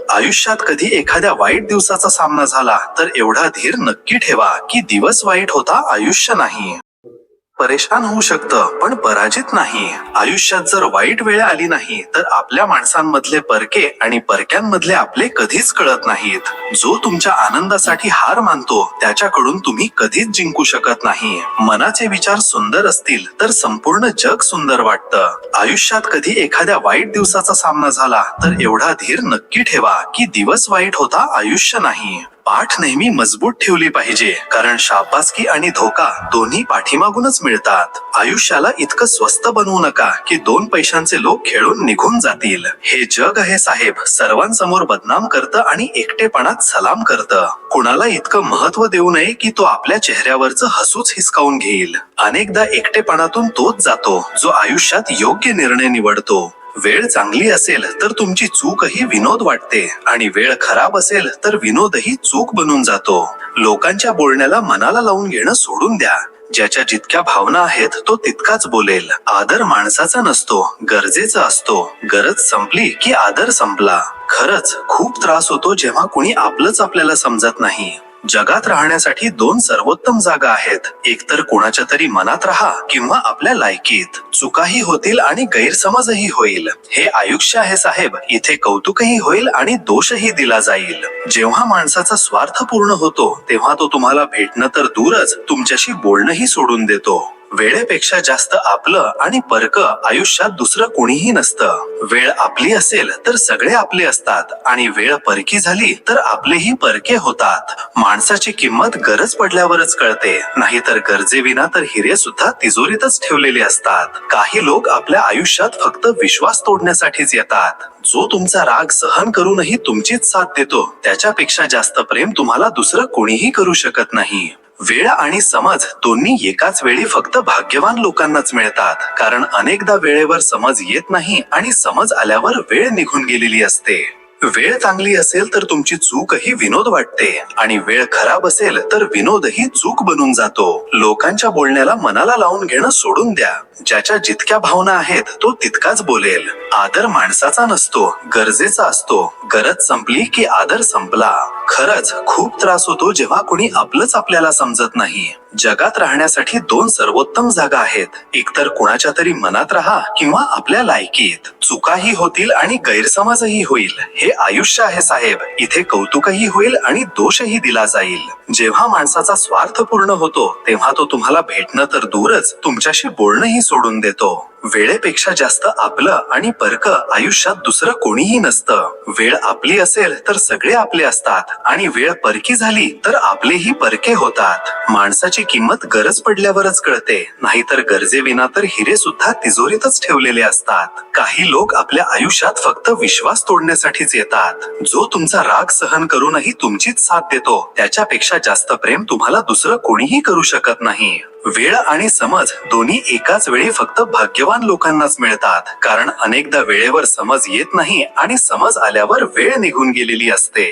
आयुष्यात कधी एखाद्या वाईट दिवसाचा सामना झाला तर एवढा धीर नक्की ठेवा की दिवस वाईट होता, आयुष्य नाही. परेशान होऊ शकतं पण पराजित नाही. आयुष्यात जर वाईट वेळ आली नाही तर आपल्या माणसांमधले परके आणि परक्यांमधले आपले कधीच कळत नाहीत. जो तुमच्या आनंदासाठी हार मानतो त्याच्याकडून तुम्ही कधीच जिंकू शकत नाही. मनाचे विचार सुंदर असतील तर संपूर्ण जग सुंदर वाटतं. आयुष्यात कधी एखाद्या वाईट दिवसाचा सामना झाला तर एवढा धीर नक्की ठेवा की दिवस वाईट होता, आयुष्य नाही. पाठ नेहमी मजबूत ठेवली पाहिजे, कारण शाबासकी आणि धोका दोन्ही पाठीमागूनच मिळतात. आयुष्याला इतकं स्वस्त बनवू नका की 2 पैशांचे लोक खेळून निघून जातील. हे जग आहे साहेब, सर्वांसमोर बदनाम करतं आणि एकटेपणात सलाम करतं. कुणाला इतकं महत्व देऊ नये की तो आपल्या चेहऱ्यावरचं हसूच हिसकावून घेईल. अनेकदा एकटेपणातून तोच जातो जो आयुष्यात योग्य निर्णय निवडतो. वेळ चांगली असेल तर तुमची चूकही विनोद वाटते, आणि वेळ खराब असेल तर विनोदही चूक बनून जातो. लोकांच्या बोलण्याला मनाला लावून घेणं सोडून द्या. ज्याच्या जितक्या भावना आहेत तो तितकाच बोलेल. आदर माणसाचा नसतो, गरजेचा असतो. गरज संपली की आदर संपला. खरंच खूप त्रास होतो जेव्हा कोणी आपलंच आपल्याला समजत नाही. जगात राहण्यासाठी दोन सर्वोत्तम जागा आहेत, एकतर कोणाच्या तरी मनात राहा किंवा आपल्या लायकीत. चुकाही होतील आणि गैरसमजही होईल. हे आयुष्य आहे साहेब, इथे कौतुकही होईल आणि दोषही दिला जाईल. जेव्हा माणसाचा स्वार्थ पूर्ण होतो तेव्हा तो तुम्हाला भेटणं तर दूरच तुमच्याशी बोलणंही सोडून देतो. वेळेपेक्षा जास्त आपलं आणि परकं आयुष्यात दुसरं कोणीही नसतं. वेळ आपली असेल तर सगळे आपले असतात आणि वेळ परकी झाली तर आपलेही परके होतात. माणसाची किंमत गरज पडल्यावरच कळते, नाहीतर गरजेविना तर हिरे सुद्धा तिजोरीतच ठेवलेले असतात. काही लोक आपल्या आयुष्यात फक्त विश्वास तोडण्यासाठीच येतात. जो तुमचा राग सहन करूनही तुमचीच साथ देतो त्याच्यापेक्षा जास्त प्रेम तुम्हाला दुसरं कोणीही करू शकत नाही. वेळ आणि समज दोन्ही एकाच वेळी फक्त भाग्यवान लोकांनाच मिळतात, कारण अनेकदा वेळेवर समज येत नाही आणि समज आल्यावर वेळ निघून गेलेली असते. वेळ चांगली असेल तर तुमची चूकही विनोद वाटते आणि वेळ खराब असेल तर विनोदही चूक बनून जातो. लोकांच्या बोलण्याला मनाला लावून घेणं सोडून द्या. ज्याच्या जितक्या भावना आहेत तो तितकाच बोलेल. आदर माणसाचा नसतो, गरजेचा असतो. गरज संपली की आदर संपला. खरंच खूप त्रास होतो जेव्हा कोणी आपलंच आपल्याला समजत नाही. जगात राहण्यासाठी दोन सर्वोत्तम जागा आहेत, एकतर कोणाच्या तरी मनात राहा किंवा आपल्या लायकीत. चुकाही होतील आणि गैरसमजही होईल. हे आयुष्य आहे साहेब, इथे कौतुकही होईल आणि दोषही दिला जाईल. जेव्हा माणसाचा स्वार्थ पूर्ण होतो तेव्हा तो तुम्हाला भेटणं तर दूरच तुमच्याशी बोलणंही सोडून देतो. वेळेपेक्षा जास्त आपलं आणि परकं आयुष्यात दुसरं कोणीही नसतं. वेळ आपली असेल तर सगळे आपले असतात आणि वेळ परकी झाली तर आपलेही परके होतात. माणसाची किंमत गरज पडल्यावरच कळते, नाहीतर गरजेविना तर हिरे सुद्धा तिजोरीतच ठेवलेले असतात. काही लोक आपल्या आयुष्यात फक्त विश्वास तोडण्यासाठीच येतात. जो तुमचा राग सहन करूनही तुमचीच साथ देतो त्याच्यापेक्षा जास्त प्रेम तुम्हाला दुसरं कोणीही करू शकत नाही. वेळ आणि समज दोन्ही एकाच वेळी फक्त भाग्यवान लोकांनाच मिळतात, कारण अनेकदा वेळेवर समज येत नाही आणि समज आल्यावर वेळ निघून गेलेली असते.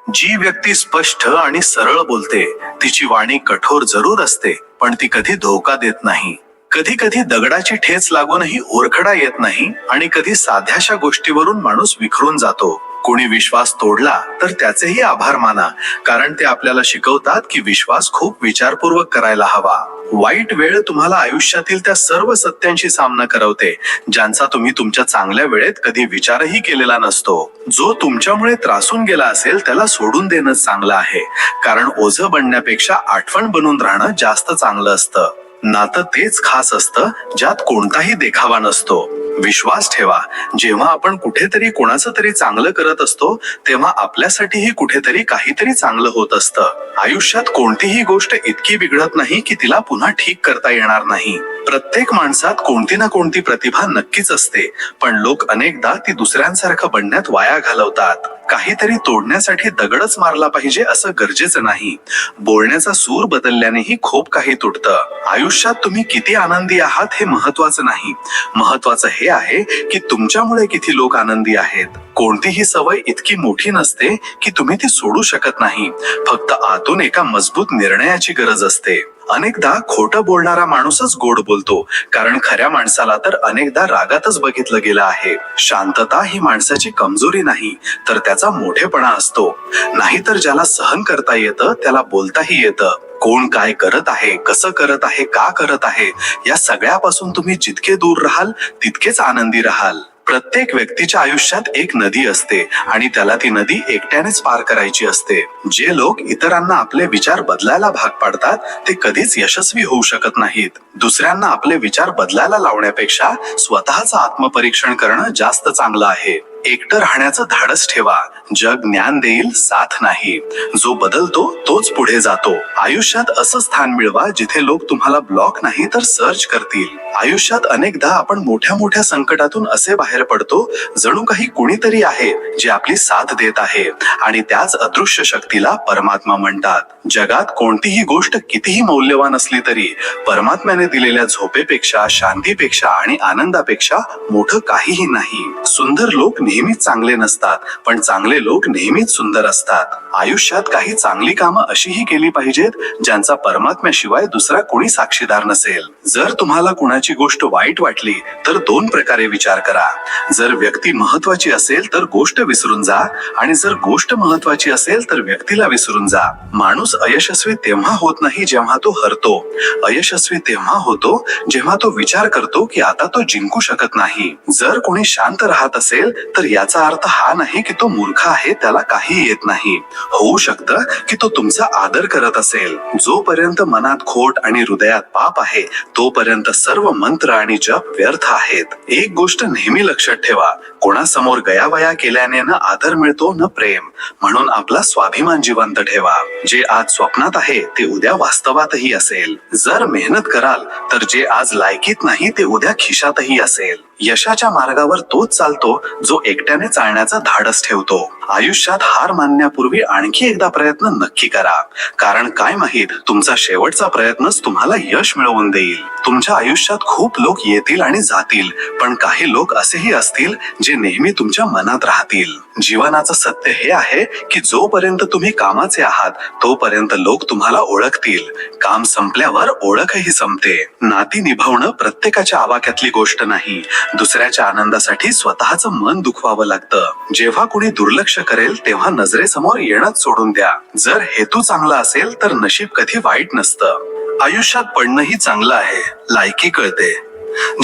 जी व्यक्ती स्पष्ट आणि सरळ बोलते तिची वाणी कठोर जरूर असते, पण ती कधी धोका देत नाही. कधी कधी दगडाची ठेच लागूनही ओरखडा येत नाही आणि कधी साध्याशा गोष्टीवरून माणूस विखरून जातो. कोणी विश्वास तोडला तर त्याचेही आभार माना, कारण ते आपल्याला शिकवतात की विश्वास खूप विचारपूर्वक करायला हवा. वाईट वेळ तुम्हाला आयुष्यातील त्या सर्व सत्यांशी सामना करवते ज्यांचा तुम्ही तुमच्या चांगल्या वेळेत कधी विचारही केलेला नसतो. जो तुमच्यामुळे त्रासून गेला असेल त्याला सोडून देणं चांगलं आहे, कारण ओझं बनण्यापेक्षा आठवण बनून राहणं जास्त चांगलं असतं. नातं तेच खास असतं ज्यात कोणताही देखावा नसतो. विश्वास ठेवा, जेव्हा आपण कुठेतरी कोणाचं तरी चांगलं करत असतो तेव्हा आपल्यासाठीही कुठेतरी काहीतरी चांगलं होत असतं. आयुष्यात कोणतीही गोष्ट इतकी बिघडत नाही की तिला पुन्हा ठीक करता येणार नाही. प्रत्येक माणसात कोणती ना कोणती प्रतिभा नक्कीच असते, पण लोक अनेकदा ती दुसऱ्यांसारखं बनण्यात वाया घालवतात. काहीतरी तोडण्यासाठी दगडच मारला पाहिजे असं गरजेचं नाही. बोलण्याचा सूर बदलल्यानेही खूप काही तुटतं. आयुष्यात तुम्ही किती आनंदी आहात हे महत्वाचं नाही, महत्वाचं हे आहे की तुमच्यामुळे किती लोक आनंदी आहेत. कोणतीही सवय इतकी मोठी नसते की तुम्ही ती सोडू शकत नाही, फक्त आतून एका मजबूत निर्णयाची गरज असते. अनेकदा खोटं बोलणारा माणूसच गोड बोलतो, कारण खऱ्या माणसाला तर अनेकदा रागातच बघितलं गेलं आहे. शांतता ही माणसाची कमजोरी नाही तर त्याचा मोठेपणा असतो. नाहीतर ज्याला सहन करता येतं त्याला बोलताही येतं. कोण काय करत आहे, कसं करत आहे, का करत आहे, या सगळ्यापासून तुम्ही जितके दूर राहाल तितकेच आनंदी राहाल. प्रत्येक व्यक्तीच्या आयुष्यात एक नदी असते आणि त्याला ती नदी एकट्यानेच पार करायची असते. जे लोक इतरांना आपले विचार बदलायला भाग पाडतात ते कधीच यशस्वी होऊ शकत नाहीत. दुसऱ्यांना आपले विचार बदलायला लावण्यापेक्षा स्वतःचं आत्मपरीक्षण करणं जास्त चांगलं आहे. एकटं राहण्याचं धाडस ठेवा. जग ज्ञान देईल, साथ नाही. जो बदलतो तोच पुढे जातो. आयुष्यात असं स्थान मिळवा जिथे लोक तुम्हाला ब्लॉक नाही तर सर्च करतील. आयुष्यात अनेकदा आपण मोठ्या मोठ्या संकटातून असे बाहेर पडतो जणू काही कुणीतरी आहे जे आपली साथ देत आहे आणि त्याच अदृश्य शक्तीला परमात्मा म्हणतात. जगात कोणतीही गोष्ट कितीही मौल्यवान असली तरी परमात्म्याने दिलेल्या झोपेपेक्षा, शांतीपेक्षा आणि आनंदापेक्षा मोठं काहीही नाही. सुंदर लोक नेहमीच चांगले नसतात, पण चांगले लोक नेहमीच सुंदर असतात. आयुष्यात काही चांगली कामं अशीही केली पाहिजेत ज्यांचा परमात्म्याशिवाय दुसरा कोणी साक्षीदार नसेल. जर तुम्हाला कुणाची गोष्ट वाईट वाटली तर 2 प्रकारे विचार करा. जर व्यक्ती महत्वाची असेल तर गोष्ट विसरून जा, आणि जर गोष्ट महत्वाची असेल तर व्यक्तीला विसरून जा. माणूस अयशस्वी तेव्हा होत नाही जेव्हा तो हरतो. अयशस्वी तेव्हा होतो जेव्हा तो विचार करतो की आता तो जिंकू शकत नाही. जर कोणी शांत राहत असेल तर याचा अर्थ हा नाही की तो मूर्ख आहे, त्याला काही येत नाही. होऊ शकतं की तो तुमचा आदर करत असेल. जोपर्यंत मनात खोट आणि हृदयात पाप आहे तोपर्यंत सर्व मंत्र आणि जप व्यर्थ आहेत. एक गोष्ट नेहमी लक्षात ठेवा, कोणासमोर गयावया केल्याने न आदर मिळतो न प्रेम. म्हणून आपला स्वाभिमान जिवंत ठेवा. जे आज स्वप्नात आहे ते उद्या वास्तवातही असेल. जर मेहनत कराल तर जे आज लायकीत नाही ते उद्या खिशातही असेल. यशाच्या मार्गावर तोच चालतो जो एकट्याने चालण्याचा धाडस ठेवतो. आयुष्यात हार मानण्यापूर्वी आणखी एकदा प्रयत्न नक्की करा, कारण काय माहित तुमचा शेवटचा प्रयत्नच तुम्हाला यश मिळवून देईल. तुमच्या आयुष्यात खूप लोक येतील आणि जातील, पण काही लोक असेही असतील जे नेहमी तुमच्या मनात राहतील. जीवनाचं सत्य हे आहे की जोपर्यंत तुम्ही कामाचे आहात तोपर्यंत लोक तुम्हाला ओळखतील. काम संपल्यावर ओळखही संपते. नाती निभावणं प्रत्येकाच्या आवाक्यातली गोष्ट नाही. दुसऱ्याच्या आनंदासाठी स्वतःचं मन दुखवावं लागतं. जेव्हा कुणी दुर्लक्ष करेल तेव्हा नजरेसमोर येणंच सोडून द्या. जर हेतू चांगला असेल तर नशीब कधी वाईट नसतं. आयुष्यात पडणंही चांगलं आहे, लायकी कळते.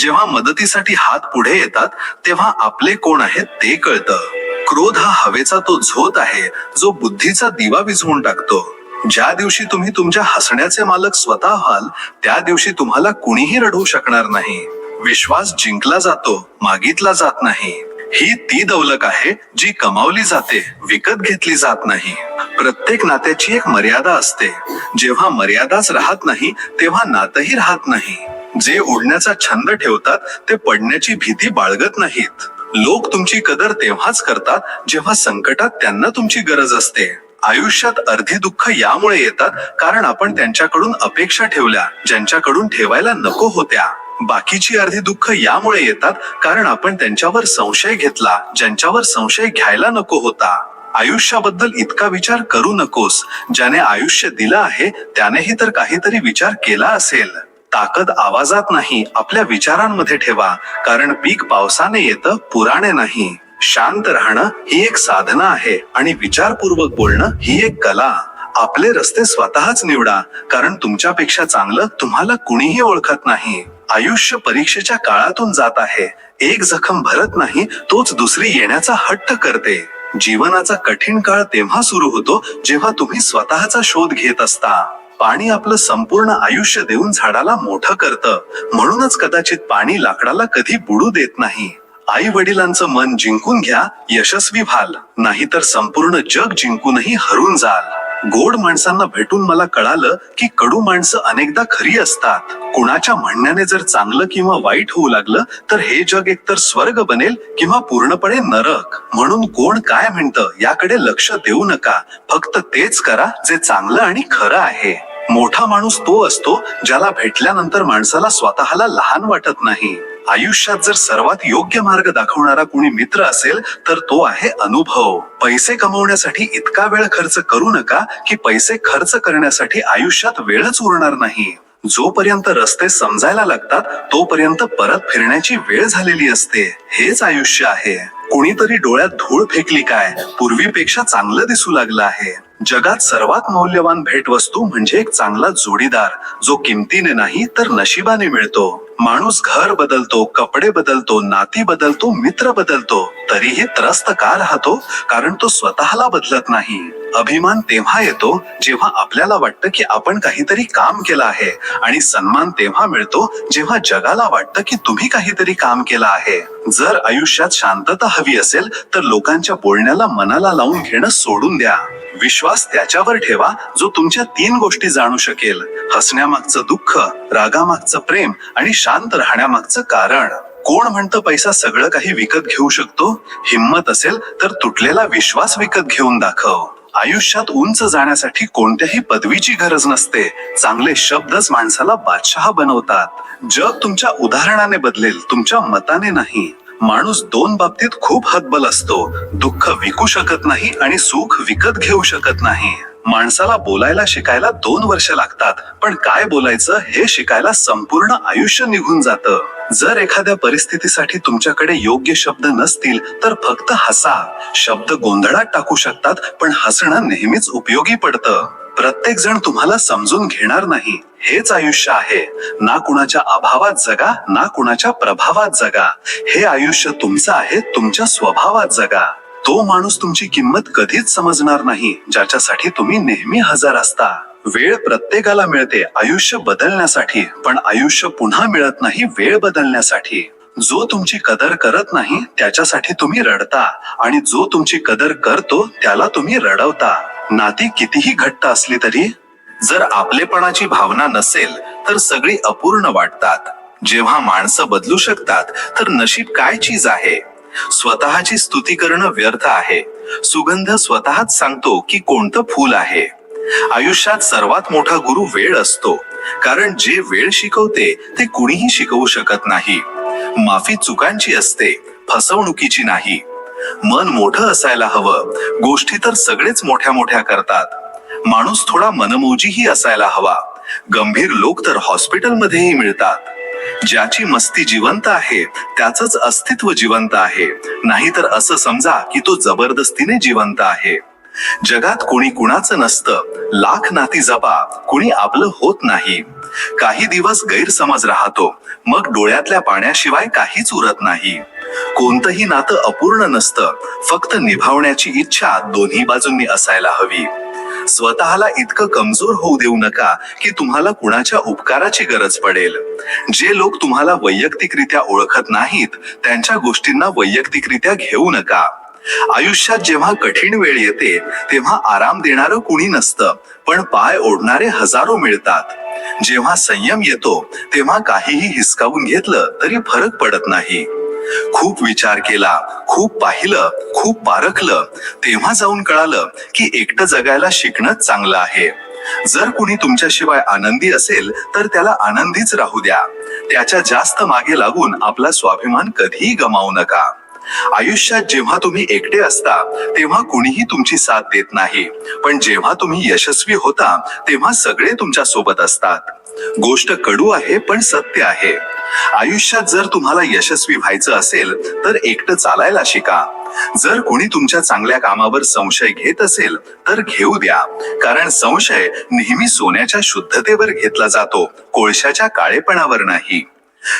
जेव्हा मदतीसाठी हात पुढे येतात तेव्हा आपले कोण आहेत ते कळतं. क्रोध हा हवेचा तो झोत आहे जो बुद्धीचा दिवा विझवून टाकतो. ज्या दिवशी तुम्ही तुमच्या हसण्याचे मालक स्वतः व्हाल त्या दिवशी तुम्हाला कुणीही रडवू शकणार नाही. विश्वास जिंकला जातो, मागितला जात नाही. ही ती दौलत आहे जी कमावली जाते, विकत घेतली जात नाही. प्रत्येक नात्याची एक मर्यादा असते. जेव्हा मर्यादाच राहत नाही तेव्हा नातही राहत नाही. जे उडण्याचा छंद ठेवतात ते पडण्याची भीती बाळगत नाहीत. लोक तुमची कदर तेव्हाच करतात जेव्हा संकटात त्यांना तुमची गरज असते. आयुष्यात अर्धी दुःख यामुळे येतात कारण आपण त्यांच्याकडून अपेक्षा ठेवल्या ज्यांच्याकडून ठेवायला नको होत्या. बाकीची अर्धी दुःख यामुळे येतात कारण आपण त्यांच्यावर संशय घेतला ज्यांच्यावर संशय घ्यायला नको होता. आयुष्याबद्दल इतका विचार करू नकोस. ज्याने आयुष्य दिलं आहे त्यानेही तर काहीतरी विचार केला असेल. ताकद आवाजात नाही, आपल्या विचारांमध्ये ठेवा, कारण पीक पावसाने येतं, पुराने नाही. शांत राहणं ही एक साधना आहे आणि विचारपूर्वक बोलणं ही एक कला. आपले रस्ते स्वतःच निवडा, कारण तुमच्यापेक्षा चांगलं तुम्हाला कुणीही ओळखत नाही. आयुष्य परीक्षेच्या काळातून जात आहे. एक जखम भरत नाही, तोच दुसरी येण्याचा हट्ट करते. जीवनाचा कठीण काळ तेव्हा सुरू होतो जेव्हा तुम्ही स्वतःचा शोध घेत असता. पाणी आपलं संपूर्ण आयुष्य देऊन झाडाला मोठं करतं, म्हणूनच कदाचित पाणी लाकडाला कधी बुडू देत नाही. आई वडिलांचं मन जिंकून घ्या, यशस्वी व्हाल, नाहीतर संपूर्ण जग जिंकूनही हरून जाल. गोड माणसांना भेटून मला कळालं की कडू माणसं अनेकदा खरी असतात. कुणाच्या म्हणण्याने जर चांगलं किंवा वाईट होऊ लागलं तर हे जग एकतर स्वर्ग बनेल किंवा पूर्णपणे नरक. म्हणून कोण काय म्हणतं याकडे लक्ष देऊ नका. फक्त तेच करा जे चांगलं आणि खरं आहे. मोठा माणूस तो असतो ज्याला भेटल्यानंतर माणसाला स्वतःला लहान वाटत नाही. आयुष्यात जर सर्वात योग्य मार्ग दाखवणारा कुणी मित्र असेल तर तो आहे अनुभव. पैसे कमवण्यासाठी इतका वेळ खर्च करू नका की पैसे खर्च करण्यासाठी आयुष्यात वेळच उरणार नाही. जोपर्यंत रस्ते समजायला लागतात तोपर्यंत परत फिरण्याची वेळ झालेली असते. हेच आयुष्य आहे. कुणीतरी डोळ्यात धूळ फेकली काय, पूर्वीपेक्षा चांगलं दिसू लागलं आहे. जगात सर्वात मौल्यवान भेटवस्तू म्हणजे एक चांगला जोडीदार, जो किमतीने नाही तर नशिबाने मिळतो. माणूस घर बदलतो, कपडे बदलतो, नाती बदलतो, मित्र बदलतो, तरीही त्रस्त का राहतो? कारण तो स्वतःला बदलत नाही. अभिमान तेव्हा येतो जेव्हा आपल्याला वाटतं की आपण काहीतरी काम केलं आहे, आणि सन्मान तेव्हा मिळतो जेव्हा जगाला वाटतं की तुम्ही काहीतरी काम केलं आहे. जर आयुष्यात शांतता हवी असेल तर लोकांच्या बोलण्याला मनाला लावून घेणं सोडून द्या. विश्वास त्याच्यावर ठेवा जो तुमच्या 3 गोष्टी जाणू शकेल: हसण्यामागचं दुःख, रागामागचं प्रेम आणि शांत राहण्यामागचं कारण. कोण म्हणतं पैसा सगळं काही विकत घेऊ शकतो? हिम्मत असेल तर तुटलेला विश्वास विकत घेऊन दाखव. आयुष्यात उंच जाण्यासाठी कोणत्याही पदवीची गरज नसते. चांगले शब्दच माणसाला बादशहा बनवतात. जग तुमच्या उदाहरणाने बदलेल, तुमच्या मताने नाही. माणूस दोन बाबतीत खूप हतबल असतो. दुःख विकू शकत नाही आणि सुख विकत घेऊ शकत नाही. माणसाला बोलायला शिकायला 2 वर्ष लागतात, पण काय बोलायचं हे शिकायला संपूर्ण आयुष्य निघून जातं. जर एखाद्या परिस्थितीसाठी तुमच्याकडे योग्य शब्द नसतील तर फक्त हसा. शब्द गोंधळात टाकू शकतात, पण हसणं नेहमीच उपयोगी पडतं. प्रत्येक जण तुम्हाला समजून घेणार नाही. हेच आयुष्य आहे. ना कुणाच्या अभावात जगा, ना कुणाच्या प्रभावात जगा. हे आयुष्य तुमचं आहे, तुमच्या स्वभावात जगा. तो माणूस तुमची किंमत कधीच समजणार नाही ज्याच्यासाठी तुम्ही नेहमी हजर असता. वेळ प्रत्येकाला मिळते आयुष्य बदलण्यासाठी, पण आयुष्य पुन्हा मिळत नाही वेळ बदलण्यासाठी. जो तुमची कदर करत नाही त्याच्यासाठी तुम्ही रडता, आणि जो तुमची कदर करतो त्याला तुम्ही रडवता. नाती कितीही घट्ट असली तरी जर आपलेपणाची भावना नसेल तर सगळी अपूर्ण वाटतात. जेव्हा माणसं बदलू शकतात तर नशीब काय चीज आहे. स्वतःची स्तुती करणं व्यर्थ आहे. सुगंध स्वतःच सांगतो की कोणतं फूल आहे. आयुष्यात सर्वात मोठा गुरु वेळ असतो, कारण जे वेळ शिकवते ते कुणीही शिकवू शकत नाही. माफी चुकांची असते, फसवणुकीची नाही. मन मोठं असायला हवं. गोष्टी तर सगळेच मोठ्या मोठ्या करतात. माणूस थोडा मनमोजीही असायला हवा. गंभीर लोक तर हॉस्पिटलमध्येही मिळतात. ज्याची मस्ती जिवंत आहे त्याचंच अस्तित्व जिवंत आहे, नाहीतर असं समजा की तो जबरदस्तीने जिवंत आहे. जगात कोणी कुणाचं नसतं. लाख नाती जपा, कुणी आपलं होत नाही. काही दिवस गैरसमज राहतो, मग डोळ्यातल्या पाण्याशिवाय काहीच उरत नाही. कोणतंही नातं अपूर्ण नसतं, फक्त निभावण्याची इच्छा दोन्ही बाजूंनी असायला हवी. स्वतःला इतकं कमजोर होऊ देऊ नका की तुम्हाला कुणाच्या उपकाराची गरज पडेल. जे लोक तुम्हाला वैयक्तिकरित्या ओळखत नाहीत त्यांच्या गोष्टींना वैयक्तिकरित्या घेऊ नका. आयुष्यात जेव्हा कठीण वेळ येते तेव्हा आराम देणारं कुणी नसतं, पण पाय ओढणारे हजारो मिळतात. जेव्हा संयम येतो तेव्हा काहीही हिसकावून घेतलं तरी फरक पडत नाही. खूप विचार केला, खूप पाहिलं, खूप पारखलं, तेव्हा जाऊन कळालं की एकटं जगायला शिकणंच चांगलं आहे. जर कुणी तुमच्याशिवाय आनंदी असेल तर त्याला आनंदीच राहू द्या. त्याच्या जास्त मागे लागून आपला स्वाभिमान कधीही गमावू नका. आयुष्यात जेव्हा तुम्ही एकटे असता तेव्हा कुणीही तुमची साथ देत नाही, पण जेव्हा तुम्ही यशस्वी होता तेव्हा सगळे तुमच्या सोबत असतात. गोष्ट कडू आहे पण सत्य आहे. आयुष्यात जर तुम्हाला यशस्वी व्हायचं असेल तर एकटं चालायला शिका. जर कुणी तुमच्या चांगल्या कामावर संशय घेत असेल तर घेऊ द्या, कारण संशय नेहमी सोन्याच्या शुद्धतेवर घेतला जातो, कोळशाच्या काळेपणावर नाही.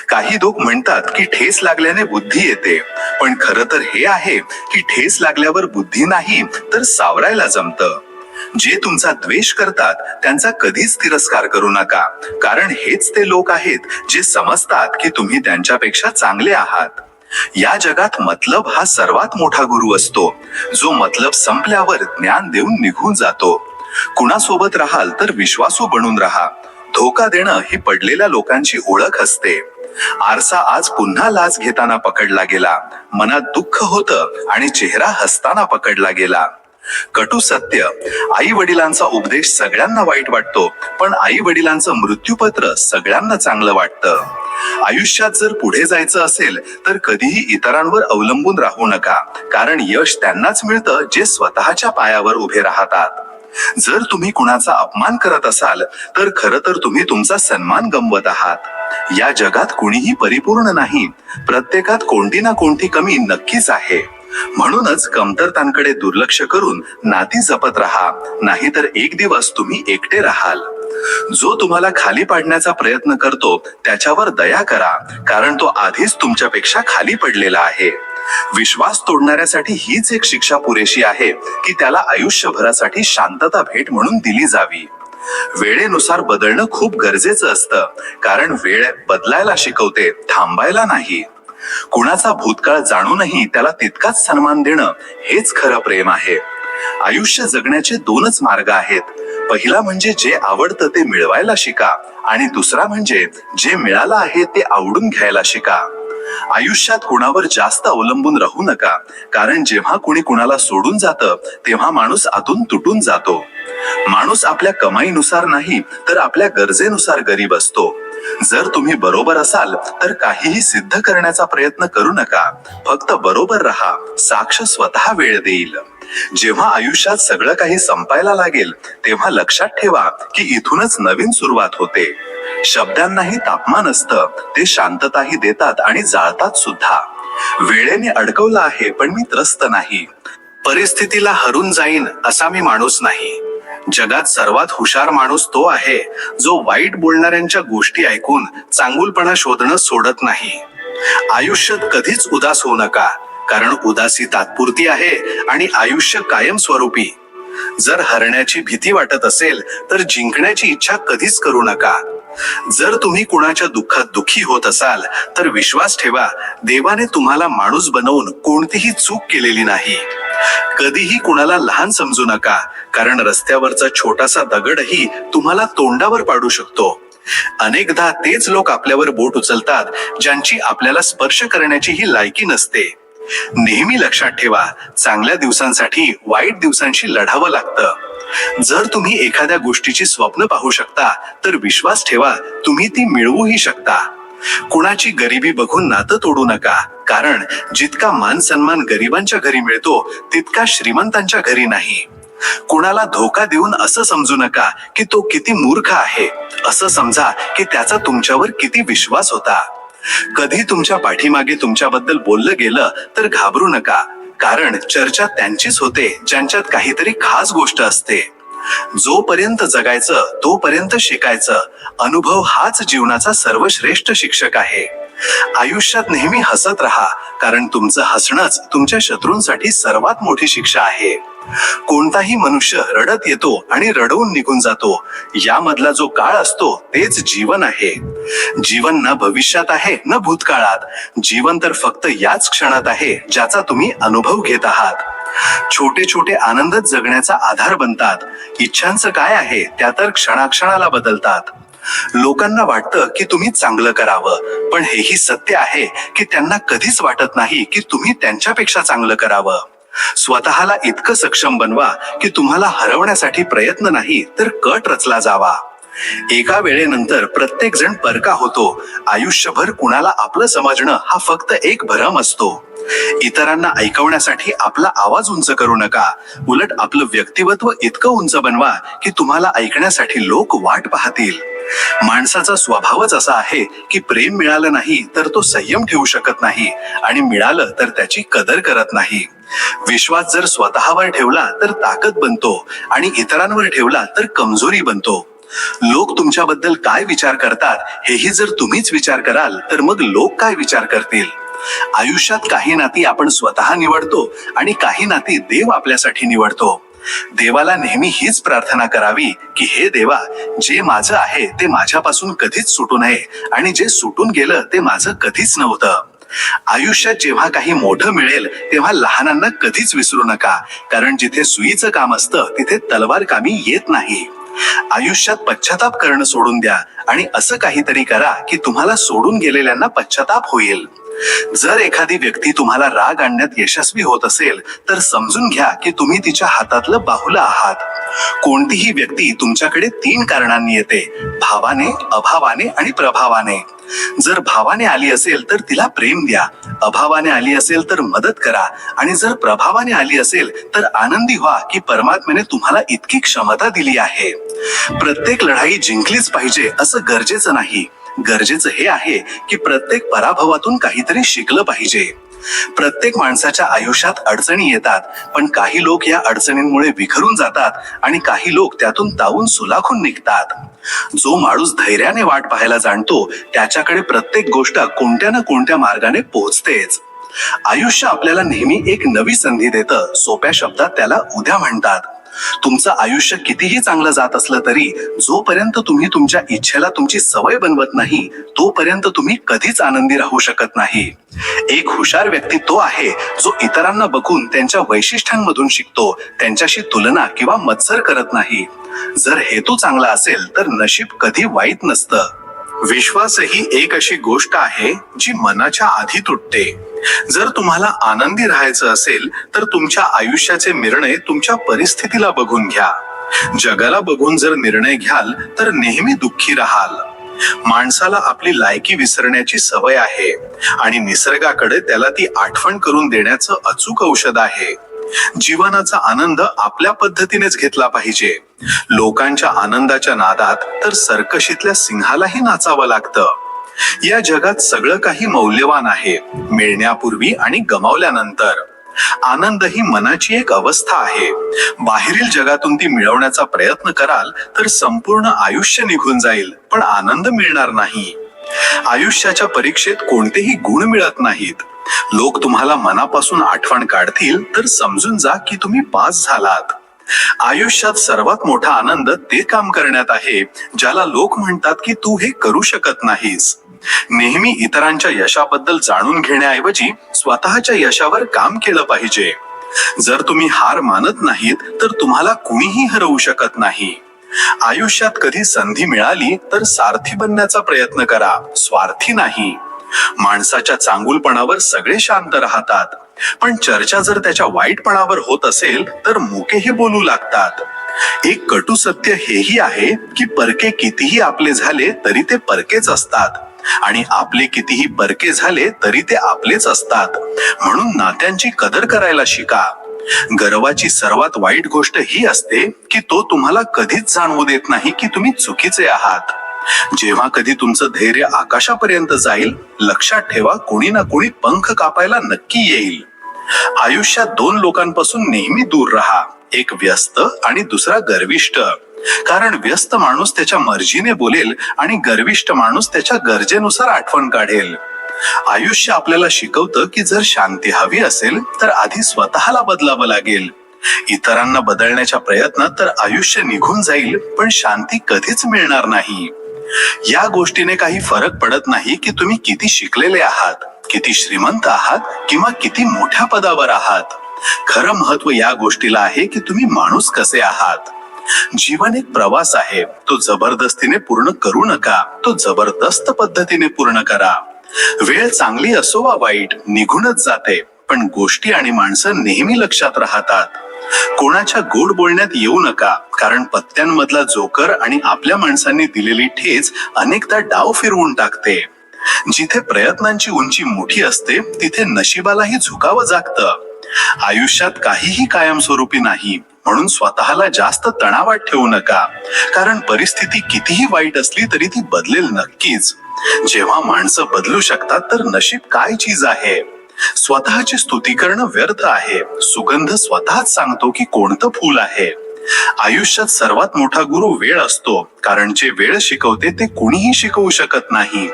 काही लोक म्हणतात की ठेस लागल्याने बुद्धी येते, पण खरं तर हे आहे की ठेस लागल्यावर बुद्धी नाही तर सावरायला जमतं. जे तुमचा द्वेष करतात त्यांचा कधीच तिरस्कार करू नका, कारण हेच ते लोक आहेत जे समजतात की तुम्ही त्यांच्यापेक्षा चांगले आहात. या जगात मतलब हा सर्वात मोठा गुरु असतो, जो मतलब संपल्यावर ज्ञान देऊन निघून जातो. कुणासोबत राहाल तर विश्वासू बनून राहा. धोका देणं ही पडलेल्या लोकांची ओळख असते. आरसा आज पुन्हा लाच घेताना पकडला गेला. मनात दुःख होतं आणि चेहरा हसताना पकडला गेला. कटू सत्य, आई वडिलांचा उपदेश सगळ्यांना वाईट वाटतो, पण आई वडिलांचं मृत्यूपत्र सगळ्यांना चांगलं वाटतं. आयुष्यात जर पुढे जायचं असेल तर कधीही इतरांवर अवलंबून राहू नका, कारण यश त्यांनाच मिळतं जे स्वतःच्या पायावर उभे राहतात. जर तुम्ही कुणाचा अपमान करत असाल तर खरं तर तुम्ही तुमचा सन्मान गमवत आहात. या जगात कुणीही परिपूर्ण नाही. प्रत्येकात कोणती ना कोणती कमी नक्कीच आहे. म्हणूनच कमतरतांकडे दुर्लक्ष करून नाती जपत राहा, नाहीतर एक दिवस तुम्ही एकटे राहाल. जो तुम्हाला खाली पाडण्याचा प्रयत्न करतो त्याच्यावर दया करा, कारण तो आधीच तुमच्यापेक्षा खाली पडलेला आहे. विश्वास तोडणाऱ्यासाठी हीच एक शिक्षा पुरेशी आहे की त्याला आयुष्यभरासाठी शांतता भेट म्हणून दिली जावी. वेळेनुसार बदलणं खूप गरजेचं असतं, कारण वेळ बदलायला शिकवते, थांबायला नाही. कुणाचा भूतकाळ जाणूनही त्याला तितकाच सन्मान देणं हेच खरं प्रेम आहे. आयुष्य जगण्याचे 2च मार्ग आहेत. पहिला म्हणजे जे आवडतं ते मिळवायला शिका, आणि दुसरा म्हणजे जे मिळालं आहे ते आवडून घ्यायला शिका. आयुष्यात कुणावर जास्त अवलंबून राहू नका, कारण जेव्हा कुणी कुणाला सोडून जातं तेव्हा माणूस आतून तुटून जातो. माणूस आपल्या कमाईनुसार नाही तर आपल्या गरजेनुसार गरीब असतो. जर तुम्ही बरोबर असाल तर काहीही सिद्ध करण्याचा प्रयत्न करू नका, फक्त बरोबर राहा. साक्ष स्वतः वेळ देईल. जेव्हा आयुष्यात सगळं काही संपायला लागेल तेव्हा लक्षात ठेवा की इथूनच नवीन सुरुवात होते. शब्दांनाही तापमान असतं, ते शांतताही देतात आणि जाळतात सुद्धा. वेळेने अडकवलं आहे पण मी त्रस्त नाही. परिस्थितीला हरून जाईन असा मी माणूस नाही. जगात सर्वात हुशार माणूस तो आहे जो वाईट बोलणाऱ्यांच्या गोष्टी ऐकून चांगुलपणा शोधणं सोडत नाही. आयुष्यात कधीच उदास होऊ नका, कारण उदासी तात्पुरती आहे आणि आयुष्य कायमस्वरूपी. जर हरण्याची भीती वाटत असेल तर जिंकण्याची इच्छा कधीच करू नका. जर तुम्ही कुणाच्या दुःखात दुःखी होत असाल तर विश्वास ठेवा, देवाने तुम्हाला माणूस बनवून कोणतीही चूक केलेली नाही. कधीही कुणाला लहान समजू नका, कारण रस्त्यावरचा छोटासा दगडही तुम्हाला तोंडावर पाडू शकतो. अनेकदा तेच लोक आपल्यावर बोट उचलतात ज्यांची आपल्याला स्पर्श करण्याची ही लायकी नसते. नेहमी लक्षात ठेवा, चांगल्या दिवसांसाठी वाईट दिवसांशी लढावं लागतं. जर तुम्ही एखाद्या गोष्टीची स्वप्न पाहू शकता तर विश्वास ठेवा, तुम्ही ती मिळवूही शकता. कुणाची गरिबी बघून नातं तोडू नका, कारण जितका मान सन्मान गरिबांच्या घरी मिळतो तितका श्रीमंतांच्या घरी नाही. कुणाला धोका देऊन असं समजू नका की तो किती मूर्ख आहे, असं समजा की त्याचा तुमच्यावर किती विश्वास होता. कधी तुमच्या पाठीमागे तुमच्याबद्दल बोललं गेलं तर घाबरू नका, कारण चर्चा त्यांचीच होते ज्यांच्यात काहीतरी खास गोष्ट असते. जोपर्यंत जगायचं तोपर्यंत शिकायचं. अनुभव हाच जीवनाचा सर्वश्रेष्ठ शिक्षक आहे. आयुष्यात नेहमी हसत राहा, कारण तुमचं हसणंच तुमच्या शत्रूंसाठी सर्वात मोठी शिक्षा आहे. कोणताही मनुष्य रडत येतो आणि रडवून निघून जातो, यामधला जो काळ असतो तेच जीवन आहे. जीवन न भविष्यात आहे न भूतकाळात. जीवन तर फक्त याच क्षणात आहे ज्याचा तुम्ही अनुभव घेत आहात. छोटे छोटे आनंदच जगण्याचा आधार बनतात. इच्छांचं काय आहे त्या तर क्षणाक्षणाला बदलतात. लोकांना वाटतं की तुम्ही चांगलं करावं, पण हेही सत्य आहे की त्यांना कधीच वाटत नाही की तुम्ही त्यांच्यापेक्षा चांगलं करावं. स्वतःला इतकं सक्षम बनवा की तुम्हाला हरवण्यासाठी प्रयत्न नाही तर कट रचला जावा. एका वेळेनंतर प्रत्येक जण परका होतो. आयुष्यभर कुणाला आपलं समजणं हा फक्त एक भ्रम असतो. इतरांना ऐकवण्यासाठी आपला आवाज उंच करू नका, उलट आपलं व्यक्तिमत्व इतकं उंच बनवा की तुम्हाला ऐकण्यासाठी लोक वाट पाहतील. माणसाचा स्वभावच असा आहे की प्रेम मिळालं नाही तर तो संयम ठेवू शकत नाही, आणि मिळालं तर त्याची कदर करत नाही. विश्वास जर स्वतःवर ठेवला तर ताकद बनतो, आणि इतरांवर ठेवला तर कमजोरी बनतो. लोक तुमच्याबद्दल काय विचार करतात हेही जर तुम्हीच विचार कराल तर मग लोक काय विचार करतील. आयुष्यात काही नाती आपण स्वतः निवडतो आणि काही नाती देव आपल्यासाठी निवडतो. देवाला नेहमी हीच प्रार्थना करावी की हे देवा, जे माझं आहे ते माझ्यापासून कधीच सुटू नये, आणि जे सुटून गेलं ते माझं कधीच नव्हतं. आयुष्यात जेव्हा काही मोठं मिळेल तेव्हा लहानांना कधीच विसरू नका, कारण जिथे सुईचं काम असतं तिथे तलवार कामी येत नाही. आयुष्यात पश्चाताप करणं सोडून द्या आणि असं काहीतरी करा की तुम्हाला सोडून गेलेल्यांना पश्चाताप होईल. जर एखादी व्यक्ती तुम्हाला राग आणण्यात यशस्वी होत असेल तर समजून घ्या की तुम्ही तिच्या हातातलं बाहुलं आहात. कोणतीही व्यक्ती तुमच्याकडे 3 कारणांनी येते: भावाने, अभावाने आणि प्रभावाने. जर भावाने आली असेल तर तिला प्रेम द्या, अभावाने आली असेल तर मदत करा, आणि जर प्रभावाने आली असेल तर आनंदी व्हा की परमात्म्याने तुम्हाला इतकी क्षमता दिली आहे. प्रत्येक लढाई जिंकलीच पाहिजे असं गरजेचं नाही. गरजेचं हे आहे की प्रत्येक पराभवातून काहीतरी शिकलं पाहिजे. प्रत्येक माणसाच्या आयुष्यात अडचणी येतात, पण काही लोक या अडचणींमुळे विखरून जातात आणि काही लोक त्यातून तावून सुलाखून निघतात. जो माणूस धैर्याने वाट पाहायला जाणतो त्याच्याकडे प्रत्येक गोष्ट कोणत्या ना कोणत्या मार्गाने पोहोचतेच. आयुष्य आपल्याला नेहमी एक नवी संधी देतं. सोप्या शब्दात त्याला उद्या म्हणतात. तुमचं आयुष्य कितीही चांगलं जात असलं तरी जोपर्यंत तुम्ही तुमच्या इच्छेला तुमची सवय बनवत नाही तोपर्यंत तुम्ही कधीच आनंदी राहू शकत नाही. एक हुशार व्यक्ती तो आहे जो इतरांना बघून त्यांच्या वैशिष्ट्यांमधून शिकतो, त्यांच्याशी तुलना किंवा मत्सर करत नाही. जर हेतू चांगला असेल तर नशीब कधी वाईट नसतं. विश्वास ही एक अशी गोष्ट आहे जी मनाच्या आधी तुटते. जर तुम्हाला आनंदी राहायचं असेल तर तुमच्या आयुष्याचे निर्णय तुमच्या परिस्थितीला बघून घ्या. जगाला बघून जर निर्णय घ्याल तर नेहमी दुःखी राहाल. माणसाला आपली लायकी विसरण्याची सवय आहे आणि निसर्गाकडे त्याला ती आठवण करून देण्याचं अचूक औषध आहे. जीवनाचा आनंद आपल्या पद्धतीनेच घेतला पाहिजे. लोकांच्या आनंदाच्या नादात तर सर्कशीतल्या सिंहालाही नाचावं लागतं. या जगात सगळं काही मौल्यवान आहे, मिळण्यापूर्वी आणि गमावल्यानंतर. आनंद ही मनाची एक अवस्था आहे. बाहेरील जगातून ती मिळवण्याचा प्रयत्न कराल तर संपूर्ण आयुष्य निघून जाईल, पण आनंद मिळणार नाही. आयुष्याच्या परीक्षेत कोणतेही गुण मिळत नाहीत. लोक तुम्हाला मनापासून आठवण काढतील तर समजून जा की तुम्ही पास झालात. आयुष्यात सर्वात मोठा आनंद ते काम करण्यात आहे ज्याला लोक म्हणतात की तू हे करू शकत नाहीस. नेहमी इतरांच्या यशाबद्दल जाणून घेण्याऐवजी स्वतःच्या यशावर काम केलं पाहिजे. जर तुम्ही हार मानत नाहीत तर तुम्हाला कुणीही हरवू शकत नाही. आयुष्यात कधी संधी मिळाली तर सारथी बनण्याचा प्रयत्न करा, स्वार्थी नाही. माणसाच्या चांगुलपणावर सगळे शांत राहतात, पण चर्चा जर त्याच्या वाईटपणावर होत असेल तर मुकेही बोलू लागतात. एक कटू सत्य हेही आहे की परके कितीही आपले झाले तरी ते परकेच असतात आणि आपले कितीही परके झाले तरी ते आपलेच असतात. म्हणून नात्यांची कदर करायला शिका. गर्वाची सर्वात वाईट गोष्ट ही असते की तो तुम्हाला कधीच जाणवू देत नाही की तुम्ही चुकीचे आहात. जेव्हा कधी तुमचं धैर्य आकाशापर्यंत जाईल, लक्षात ठेवा कोणी ना कोणी पंख कापायला नक्की येईल. आयुष्यात दोन लोकांपासून नेहमी दूर राहा, एक व्यस्त आणि दुसरा गर्विष्ठ. कारण व्यस्त माणूस त्याच्या मर्जीने बोलेल आणि गर्विष्ठ माणूस त्याच्या गरजेनुसार आठवण काढेल. आयुष्य आपल्याला शिकवतं की जर शांती हवी असेल तर आधी स्वतःला बदलावं लागेल. इतरांना बदलण्याच्या प्रयत्नात तर आयुष्य निघून जाईल, पण शांती कधीच मिळणार नाही. या गोष्टीने काही फरक पडत नाही की तुम्ही किती शिकलेले आहात, किती श्रीमंत आहात किंवा किती मोठ्या पदावर आहात. खरं महत्व या गोष्टीला आहे की तुम्ही माणूस कसे आहात. जीवन एक प्रवास आहे, तो जबरदस्तीने पूर्ण करू नका, तो जबरदस्त पद्धतीने पूर्ण करा. वेळ चांगली असो वा वाईट निघूनच जाते, पण गोष्टी आणि माणसं नेहमी लक्षात राहतात. कोणाच्या गोड बोलण्यात येऊ नका, कारण पत्त्यांमधला जोकर आणि आपल्या माणसांनी दिलेली ठेच अनेकदा डाव फिरवून टाकते. जिथे प्रयत्नांची उंची मोठी असते तिथे नशिबालाही झुकावं लागतं. आयुष्यात काहीही कायमस्वरूपी नाही, म्हणून स्वतःला जास्त तणावात ठेवू नका, कारण परिस्थिती कितीही वाईट असली तरी ती बदलेल नक्कीच. जेव्हा माणसं बदलू शकतात तर नशीब काय चीज आहे. स्वतःची स्तुती करणं व्यर्थ आहे. सुगंध स्वतःच सांगतो की कोणतं फूल आहे. आयुष्यात सर्वात मोठा गुरु वेळ असतो, कारण जे वेळ शिकवते ते कुणीही शिकवू शकत नाही.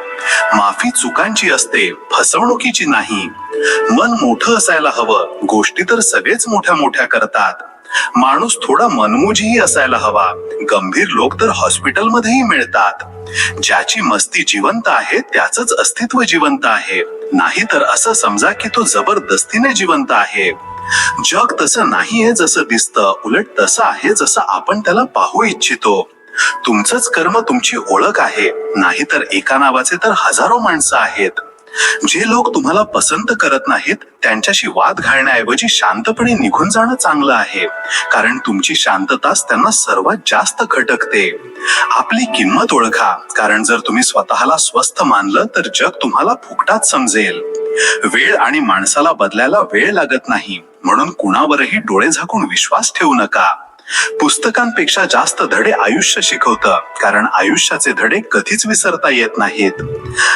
माफी चुकांची असते, फसवणुकीची नाही. मन मोठं असायला हवं, गोष्टी तर सगळेच मोठ्या मोठ्या करतात. माणूस थोडा मनमोजीही असायला हवा, गंभीर लोक तर हॉस्पिटलमध्येही मिळतात. ज्याची मस्ती जिवंत आहे त्याचंच अस्तित्व जिवंत आहे, नाही तर असं समजा की तो जबरदस्तीने जिवंत आहे. जग तसं नाहीये जसं दिसतं, उलट तसं आहे जसं आपण त्याला पाहू इच्छितो. तुमचंच कर्म तुमची ओळख आहे, नाही तर एका नावाचे तर हजारो माणसं आहेत. जे लोक तुम्हाला पसंत करत नाहीत त्यांच्याशी वाद घालण्याऐवजी शांतपणे निघून जाणं चांगलं आहे, कारण तुमची शांतताच त्यांना सर्वात जास्त खटकते. आपली किंमत ओळखा, कारण जर तुम्ही स्वतःला स्वस्थ मानलं तर जग तुम्हाला फुकटात समजेल. वेळ आणि माणसाला बदलायला वेळ लागत नाही, म्हणून कुणावरही डोळे झाकून विश्वास ठेवू नका. पुस्तकांपेक्षा जास्त धडे आयुष्य शिकवतं, कारण आयुष्याचे धडे कधीच विसरता येत नाहीत.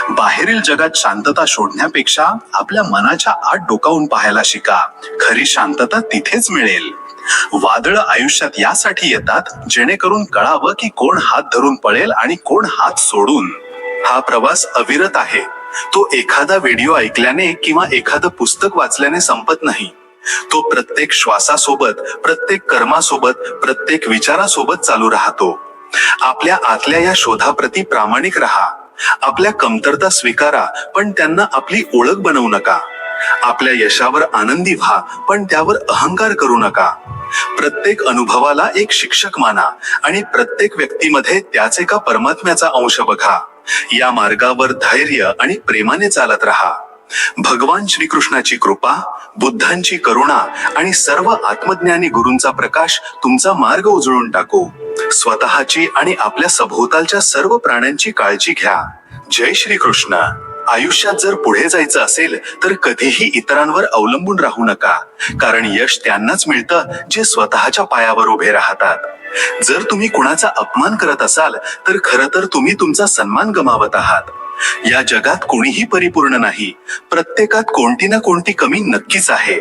बाहेरील जगात शांतता शोधण्यापेक्षा आपल्या मनाच्या आत डोकावून पाहायला शिका. खरी शांतता तिथेच मिळेल. वादळ आयुष्यात यासाठी येतात जेणेकरून कळावं की कोण हात धरून पळेल आणि कोण हात सोडून. हा प्रवास अविरत आहे. तो एखादा व्हिडिओ ऐकल्याने किंवा एखादं पुस्तक वाचल्याने संपत नाही. तो प्रत्येक श्वासासोबत, प्रत्येक कर्मासोबत, प्रत्येक विचारासोबत चालू राहतो. आपल्या आतल्या या शोधाप्रती प्रामाणिक राहा. आपल्या कमतरता स्वीकारा, पण त्यांना आपली ओळख बनवू नका. आपल्या यशावर आनंदी व्हा, पण त्यावर अहंकार करू नका. प्रत्येक अनुभवाला एक शिक्षक माना आणि प्रत्येक व्यक्तीमध्ये त्याच एका परमात्म्याचा अंश बघा. या मार्गावर धैर्य आणि प्रेमाने चालत राहा. भगवान श्रीकृष्णाची कृपा, बुद्धांची करुणा आणि सर्व आत्मज्ञानी गुरूंचा प्रकाश तुमचा मार्ग उजळून टाको. स्वतःची आणि आपल्या सभोवतालच्या सर्व प्राण्यांची काळजी घ्या. जय श्रीकृष्ण. आयुष्यात जर पुढे जायचं असेल तर कधीही इतरांवर अवलंबून राहू नका, कारण यश त्यांनाच मिळतं जे स्वतःच्या पायावर उभे राहतात. जर तुम्ही कुणाचा अपमान करत असाल तर खरं तर तुम्ही तुमचा सन्मान गमावत आहात. या जगात कोणीही परिपूर्ण नाही. प्रत्येकात कोणती ना कोणती कमी नक्कीच आहे.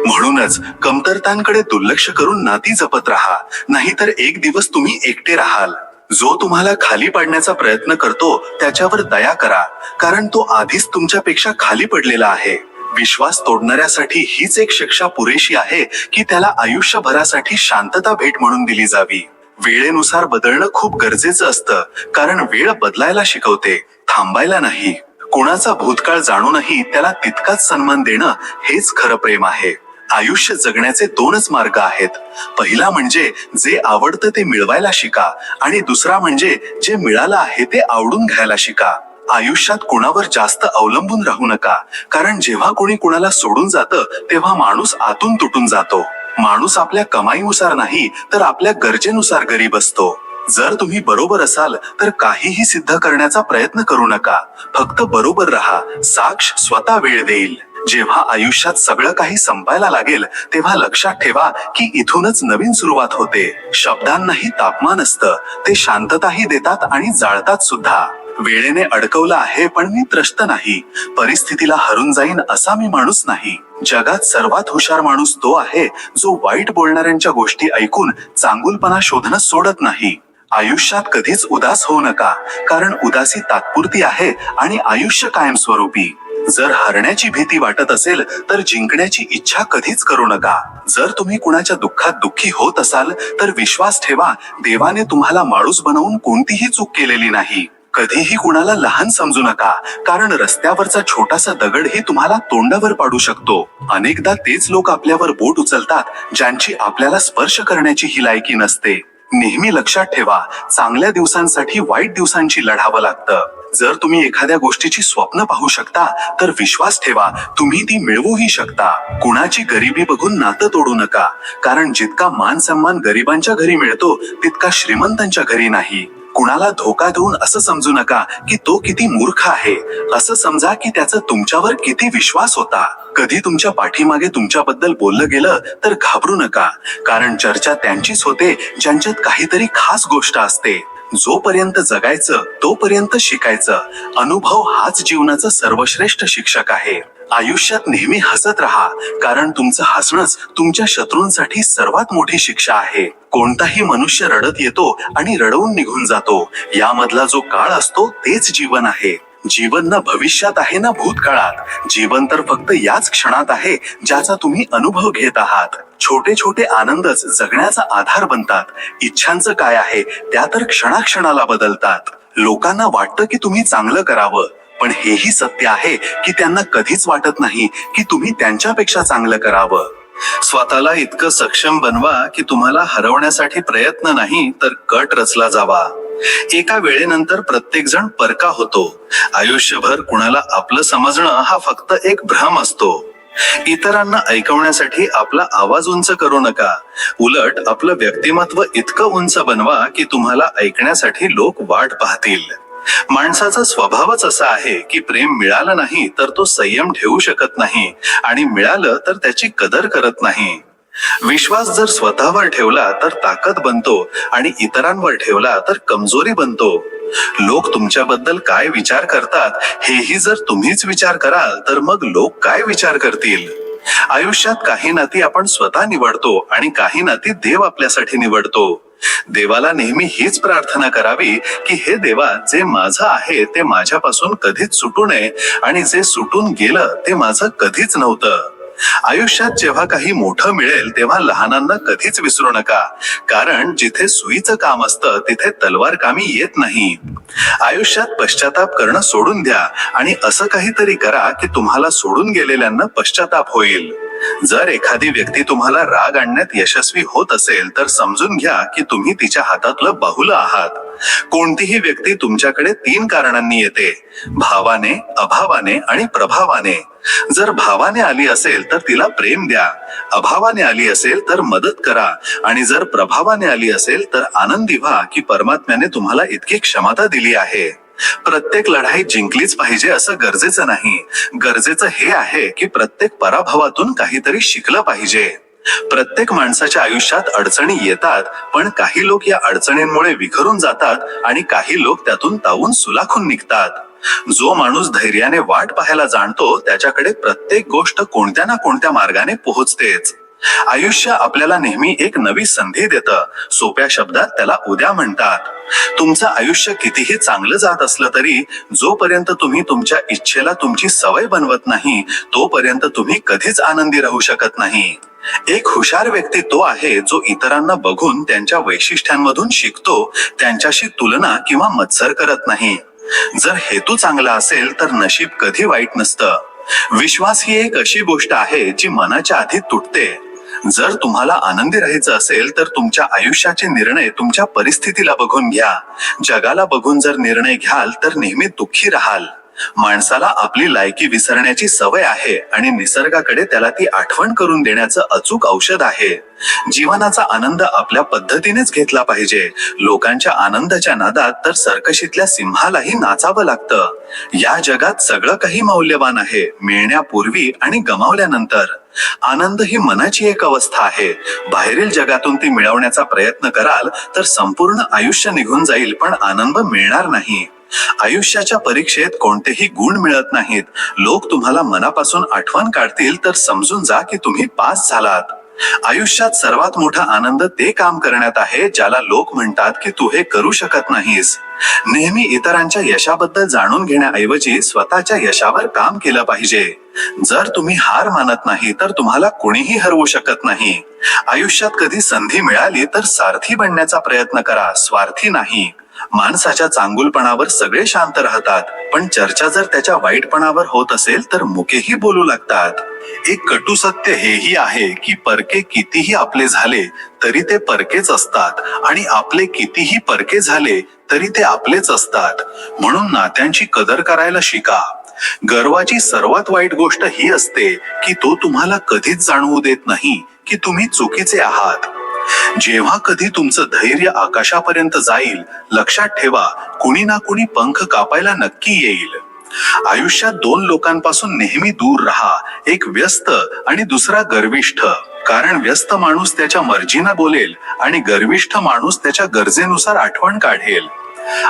म्हणूनच कमतरतांकडे दुर्लक्ष करून नाती जपत राहा, नाहीतर एक दिवस तुम्ही एकटे राहाल. जो तुम्हाला खाली पाडण्याचा प्रयत्न करतो त्याच्यावर दया करा, कारण तो आधीच तुमच्यापेक्षा खाली पडलेला आहे. विश्वास तोडणाऱ्यासाठी हीच एक शिक्षा पुरेशी आहे की त्याला आयुष्यभरासाठी शांतता भेट म्हणून दिली जावी. वेळेनुसार बदलणं खूप गरजेचं असतं, कारण वेळ बदलायला शिकवते, थांबायला नाही. कोणाचा भूतकाळ जाणूनही त्याला तितकाच सन्मान देणं हेच खरं प्रेम आहे. आयुष्य जगण्याचे दोनच मार्ग आहेत. पहिला म्हणजे जे आवडतं ते मिळवायला शिका, आणि दुसरा म्हणजे जे मिळालं आहे ते आवडून घ्यायला शिका. आयुष्यात कुणावर जास्त अवलंबून राहू नका, कारण जेव्हा कोणी कुणाला सोडून जातं तेव्हा माणूस आतून तुटून जातो. माणूस आपल्या कमाईनुसार नाही तर आपल्या गरजेनुसार गरीब असतो. जर तुम्ही बरोबर असाल तर काहीही सिद्ध करण्याचा प्रयत्न करू नका. फक्त बरोबर राहा. साक्ष स्वतः वेळ देईल. जेव्हा आयुष्यात सगळं काही संपायला लागेल तेव्हा लक्षात ठेवा की इथूनच नवीन सुरुवात होते. शब्दांनाही तापमान असतं, ते शांतताही देतात आणि जाळतात सुद्धा. वेळेने अडकवलं आहे पण मी त्रस्त नाही. परिस्थितीला हरून जाईन असा मी माणूस नाही. जगात सर्वात हुशार माणूस तो आहे जो वाईट बोलणाऱ्यांच्या गोष्टी ऐकून चांगुलपणा शोधणं सोडत नाही. आयुष्यात कधीच उदास होऊ नका, कारण उदासी तात्पुरती आहे आणि आयुष्य कायमस्वरूपी. जर हरण्याची भीती वाटत असेल तर जिंकण्याची इच्छा कधीच करू नका. जर तुम्ही कुणाच्या दुःखात दुःखी होत असाल तर विश्वास ठेवा, देवाने तुम्हाला माणूस बनवून कोणतीही चूक केलेली नाही. कधीही कुणाला लहान समजू नका, कारण रस्त्यावरचा छोटासा दगडही तुम्हाला तोंडावर पाडू शकतो. अनेकदा तेच लोक आपल्यावर बोट उचलतात ज्यांची आपल्याला स्पर्श करण्याची ही लायकी नसते. नेहमी लक्षात ठेवा, चांगल्या दिवसांसाठी वाईट दिवसांची लढावं लागतं. जर तुम्ही एखाद्या गोष्टीची स्वप्न पाहू शकता तर विश्वास ठेवा, तुम्ही ती मिळवूही शकता. कुणाची गरिबी बघून नातं तोडू नका, कारण जितका मान सन्मान गरिबांच्या घरी मिळतो तितका श्रीमंतांच्या घरी नाही. कुणाला धोका देऊन असं समजू नका की तो किती मूर्ख आहे. असं समजा की त्याचा तुमच्यावर किती विश्वास होता. कधी तुमच्या पाठीमागे तुमच्याबद्दल बोललं गेलं तर घाबरू नका, कारण चर्चा त्यांचीच होते ज्यांच्यात काहीतरी खास गोष्ट असते. जोपर्यंत जगायचं तोपर्यंत शिकायचं. अनुभव हाच जीवनाचा सर्वश्रेष्ठ शिक्षक आहे. आयुष्यात नेहमी हसत राहा, कारण तुमचं हसणंच तुमच्या शत्रूंसाठी सर्वात मोठी शिक्षा आहे. कोणताही मनुष्य रडत येतो आणि रडवून निघून जातो. यामधला जो काळ असतो तेच जीवन आहे. जीवन ना भविष्यात आहे ना भूतकाळात. जीवन तर फक्त याच क्षणात आहे ज्याचा तुम्ही अनुभव घेत आहात. छोटे छोटे आनंदच जगण्याचा आधार बनतात. इच्छांचं काय आहे त्या तर क्षणाक्षणाला बदलतात. लोकांना वाटतं की तुम्ही चांगलं करावं, पण हेही सत्य आहे की त्यांना कधीच वाटत नाही की तुम्ही त्यांच्यापेक्षा चांगलं करावं. स्वतःला इतकं सक्षम बनवा की तुम्हाला हरवण्यासाठी प्रयत्न नाही तर कट रचला जावा. एका वेळेनंतर प्रत्येक जण परका होतो. आयुष्यभर कुणाला आपलं समजणं हा फक्त एक भ्रम असतो. इतरांना ऐकवण्यासाठी आपला आवाज उंच करू नका. उलट आपलं व्यक्तिमत्व इतकं उंच बनवा की तुम्हाला ऐकण्यासाठी लोक वाट पाहतील. माणसाचा स्वभावच असा आहे की प्रेम मिळालं नाही तर तो संयम ठेवू शकत नाही, आणि मिळालं तर त्याची कदर करत नाही. विश्वास जर स्वतःवर ठेवला तर ताकद बनतो, आणि इतरांवर ठेवला तर कमजोरी बनतो. लोक तुमच्याबद्दल काय विचार करतात हेही जर तुम्हीच विचार कराल तर मग लोक काय विचार करतील. आयुष्यात काही नाती आपण स्वतः निवडतो आणि काही नाती देव आपल्यासाठी निवडतो. देवाला नेहमी हीच प्रार्थना करावी की हे देवा, जे माझं आहे ते माझ्यापासून कधीच सुटू नये, आणि जे सुटून गेलं ते माझं कधीच नव्हतं. आयुष्यात जेव्हा काही मोठं मिळेल तेव्हा लहानांना कधीच विसरू नका, कारण जिथे सुईचं काम असतं तिथे तलवार कामी येत नाही. आयुष्यात पश्चाताप करणं सोडून द्या आणि असं काहीतरी करा की तुम्हाला सोडून गेलेल्यांना पश्चाताप होईल. जर एखादी व्यक्ती तुम्हाला राग आणण्यात यशस्वी होत असेल तर समजून घ्या की तुम्ही तिच्या हातातलं बाहुलं आहात. कोणतीही व्यक्ती तुमच्याकडे 3 कारणांनी येते: भावाने, अभावाने आणि प्रभावाने. जर भावाने आली असेल तर तिला प्रेम द्या, अभावाने आली असेल तर मदत करा, आणि जर प्रभावाने आली असेल तर आनंदी व्हा की परमात्म्याने तुम्हाला इतकी क्षमता दिली आहे. प्रत्येक लढाई जिंकलीच पाहिजे असं गरजेचं नाही. गरजेचं हे आहे की प्रत्येक पराभवातून काहीतरी शिकलं पाहिजे. प्रत्येक माणसाच्या आयुष्यात अडचणी येतात, पण काही लोक या अडचणींमुळे विखरून जातात आणि काही लोक त्यातून तावून सुलाखून निघतात. जो माणूस धैर्याने वाट पाहायला जाणतो त्याच्याकडे प्रत्येक गोष्ट कोणत्या ना कोणत्या मार्गाने पोहोचतेच. आयुष्य आपल्याला नेहमी एक नवी संधी देतं. सोप्या शब्दात त्याला उद्या म्हणतात. तुमचं आयुष्य कितीही चांगलं जात असलं तरी जोपर्यंत तुम्ही तुमच्या इच्छेला तुमची सवय बनवत नाही तोपर्यंत तुम्ही कधीच आनंदी राहू शकत नाही. एक हुशार व्यक्ती तो आहे जो इतरांना बघून त्यांच्या वैशिष्ट्यांमधून शिकतो, त्यांच्याशी तुलना किंवा मत्सर करत नाही. जर हेतू चांगला असेल तर नशीब कधी वाईट नसतं. विश्वास ही एक अशी गोष्ट आहे जी मनाच्या आधी तुटते. जर तुम्हाला आनंदी राहायचं असेल तर तुमच्या आयुष्याचे निर्णय तुमच्या परिस्थितीला बघून घ्या. जगाला बघून जर निर्णय घ्याल तर नेहमी दुःखी राहाल. माणसाला आपली लायकी विसरण्याची सवय आहे आणि निसर्गाकडे त्याला ती आठवण करून देण्याचं अचूक औषध आहे. जीवनाचा आनंद आपल्या पद्धतीनेच घेतला पाहिजे. लोकांच्या आनंदाच्या नादात तर सर्कशीतल्या सिंहालाही नाचावं लागतं. या जगात सगळं काही मौल्यवान आहे, मिळण्यापूर्वी आणि गमावल्यानंतर. आनंद ही मनाची एक अवस्था आहे. बाहेरील जगातून ती मिळवण्याचा प्रयत्न कराल तर संपूर्ण आयुष्य निघून जाईल, पण आनंद मिळणार नाही. आयुष्याच्या परीक्षेत कोणतेही गुण मिळत नाहीत. लोक तुम्हाला मनापासून आठवण काढतील तर समजून जा की तुम्ही पास झालात. आयुष्यात सर्वात मोठा आनंद ते काम करण्यात आहे ज्याला लोक म्हणतात की तू हे करू शकत नाहीस. नेहमी इतरांच्या यशाबद्दल जाणून घेण्याऐवजी स्वतःच्या यशावर काम केलं पाहिजे. जर तुम्ही हार मानत नाही तर तुम्हाला कोणीही हरवू शकत नाही. आयुष्यात कधी संधी मिळाली तर सारथी बनण्याचा प्रयत्न करा, स्वार्थी नाही. माणसाच्या चांगुलपणावर सगळे शांत राहतात, पण चर्चा जर त्याच्या वाईटपणावर होत असेल तर मुकेही बोलू लागतात. एक कटू सत्य हेही आहे की परके कितीही आपले झाले तरी ते परकेच असतात, आणि आपले कितीही परके झाले तरी ते आपलेच असतात. म्हणून नात्यांची कदर करायला शिका. गर्वाची सर्वात वाईट गोष्ट ही असते की तो तुम्हाला कधीच जाणवू देत नाही की तुम्ही चुकीचे आहात. जेव्हा कधी तुमचं धैर्य आकाशापर्यंत जाईल, लक्षात ठेवा कुणी ना कुणी पंख कापायला नक्की येईल. आयुष्यात 2 लोकांपासून नेहमी दूर राहा, एक व्यस्त आणि दुसरा गर्विष्ठ. कारण व्यस्त माणूस त्याच्या मर्जीनं बोलेल आणि गर्विष्ठ माणूस त्याच्या गरजेनुसार आठवण काढेल.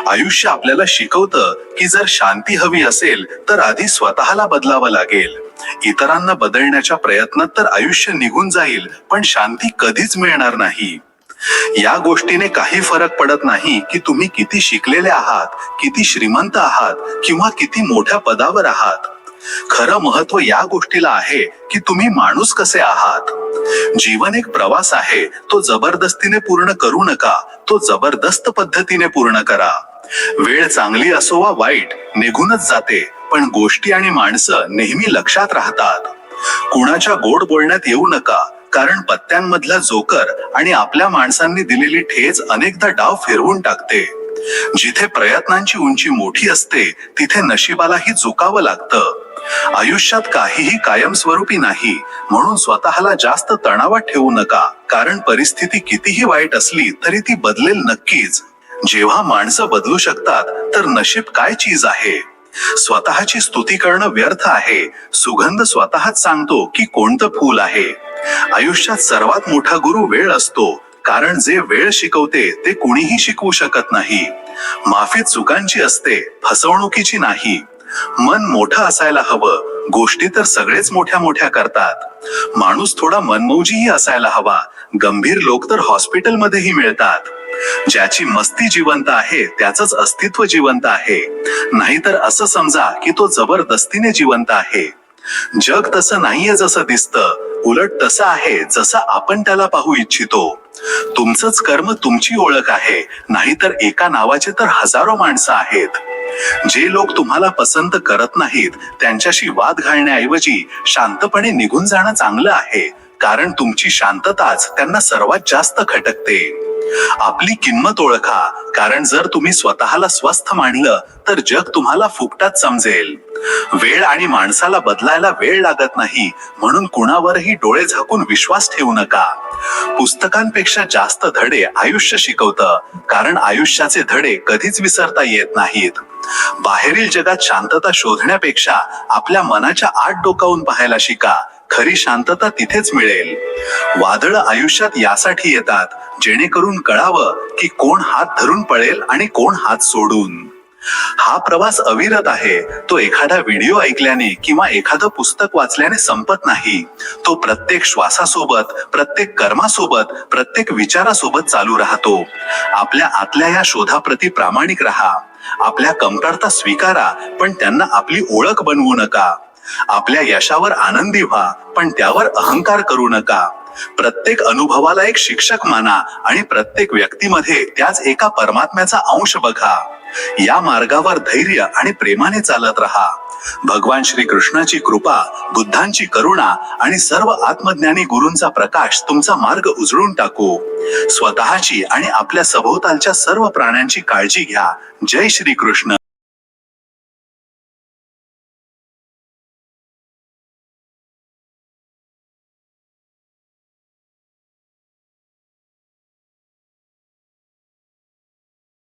आयुष्य आपल्याला शिकवतं की जर शांती हवी असेल तर आधी स्वतःला बदलावं लागेल. इतरांना बदलण्याच्या प्रयत्नात तर आयुष्य निघून जाईल, पण शांती कधीच मिळणार नाही. या गोष्टीने काही फरक पडत नाही की तुम्ही किती शिकलेले आहात, किती श्रीमंत आहात किंवा किती मोठ्या पदावर आहात. खरं महत्व या गोष्टीला आहे की तुम्ही माणूस कसे आहात. जीवन एक प्रवास आहे, तो जबरदस्तीने पूर्ण करू नका, तो जबरदस्त पद्धतीने पूर्ण करा. वेळ चांगली असो वा वाईट निघूनच जाते, पण गोष्टी आणि माणसं नेहमी लक्षात राहतात. कुणाच्या गोड बोलण्यात येऊ नका, कारण पत्त्यांमधला जोकर आणि आपल्या माणसांनी दिलेली ठेच अनेकदा डाव फिरवून टाकते. जिथे प्रयत्नांची उंची मोठी असते तिथे नशिबालाही झुकावं लागतं. आयुष्यात काहीही कायमस्वरूपी नाही, म्हणून स्वतःला जास्त तणावात ठेवू नका, कारण परिस्थिती कितीही वाईट असली तरी ती बदलेल नक्कीच. जेव्हा माणसं बदलू शकतात तर नशीब काय चीज आहे. स्वतःची स्तुती करणं व्यर्थ आहे. सुगंध स्वतःच सांगतो की कोणतं फूल आहे. आयुष्यात सर्वात मोठा गुरु वेळ असतो, कारण जे वेळ शिकवते ते कुणीही शिकवू शकत नाही. माफी चुकांची असते, फसवणुकीची नाही. मन मोठं असायला हवं, गोष्टी तर सगळेच मोठ्या मोठ्या करतात. माणूस थोडा मनमौजीही असायला हवा, गंभीर लोक तर हॉस्पिटलमध्येही मिळतात. ज्याची मस्ती जिवंत आहे त्याचंच अस्तित्व जिवंत आहे, नाहीतर असं समजा की तो जबरदस्तीने जिवंत आहे. जग तसं नाहीये जसं दिसतं, उलट तसं आहे जसं आपण त्याला पाहू इच्छितो. तुमचंच कर्म तुमची ओळख आहे, नाहीतर एका नावाचे तर हजारो माणसं आहेत. जे लोक तुम्हाला पसंत करत नाहीत त्यांच्याशी वाद घालण्याऐवजी शांतपणे निघून जाणं चांगलं आहे, कारण तुमची शांतताच त्यांना सर्वात जास्त खटकते. आपली किंमत ओळखा, कारण जर तुम्ही स्वतःला स्वस्थ मानलं तर जग तुम्हाला फुकटात समजेल. वेळ आणि माणसाला बदलायला वेळ लागत नाही, म्हणून कुणावरही डोळे झाकून विश्वास ठेवू नका. पुस्तकांपेक्षा जास्त धडे आयुष्य शिकवतं, कारण आयुष्याचे धडे कधीच विसरता येत नाहीत. बाहेरील जगात शांतता शोधण्यापेक्षा आपल्या मनाच्या आत डोकावून पाहायला शिका. खरी शांतता तिथेच मिळेल. वादळं आयुष्यात यासाठी येतात जेणेकरून कळावं की कोण हात धरून पळेल आणि कोण हात सोडून. हा प्रवास अविरत आहे. तो एखादा व्हिडिओ ऐकल्याने किंवा एखादं पुस्तक वाचल्याने संपत नाही. तो प्रत्येक श्वासासोबत, प्रत्येक कर्मासोबत, प्रत्येक विचारासोबत चालू राहतो. आपल्या आतल्या या शोधाप्रती प्रामाणिक राहा. आपल्या कमतरता स्वीकारा, पण त्यांना आपली ओळख बनवू नका. आपल्या यशावर आनंदी व्हा, पण त्यावर अहंकार करू नका. प्रत्येक अनुभवाला एक शिक्षक माना आणि प्रत्येक व्यक्तीमध्ये त्याच एका परमात्म्याचा अंश बघा. या मार्गावर धैर्य आणि प्रेमाने चालत राहा. भगवान श्री कृष्णाची कृपा, बुद्धांची करुणा आणि सर्व आत्मज्ञानी गुरूंचा प्रकाश तुमचा मार्ग उजळून टाकू. स्वतःची आणि आपल्या सभोवतालच्या सर्व प्राण्यांची काळजी घ्या. जय श्री कृष्ण.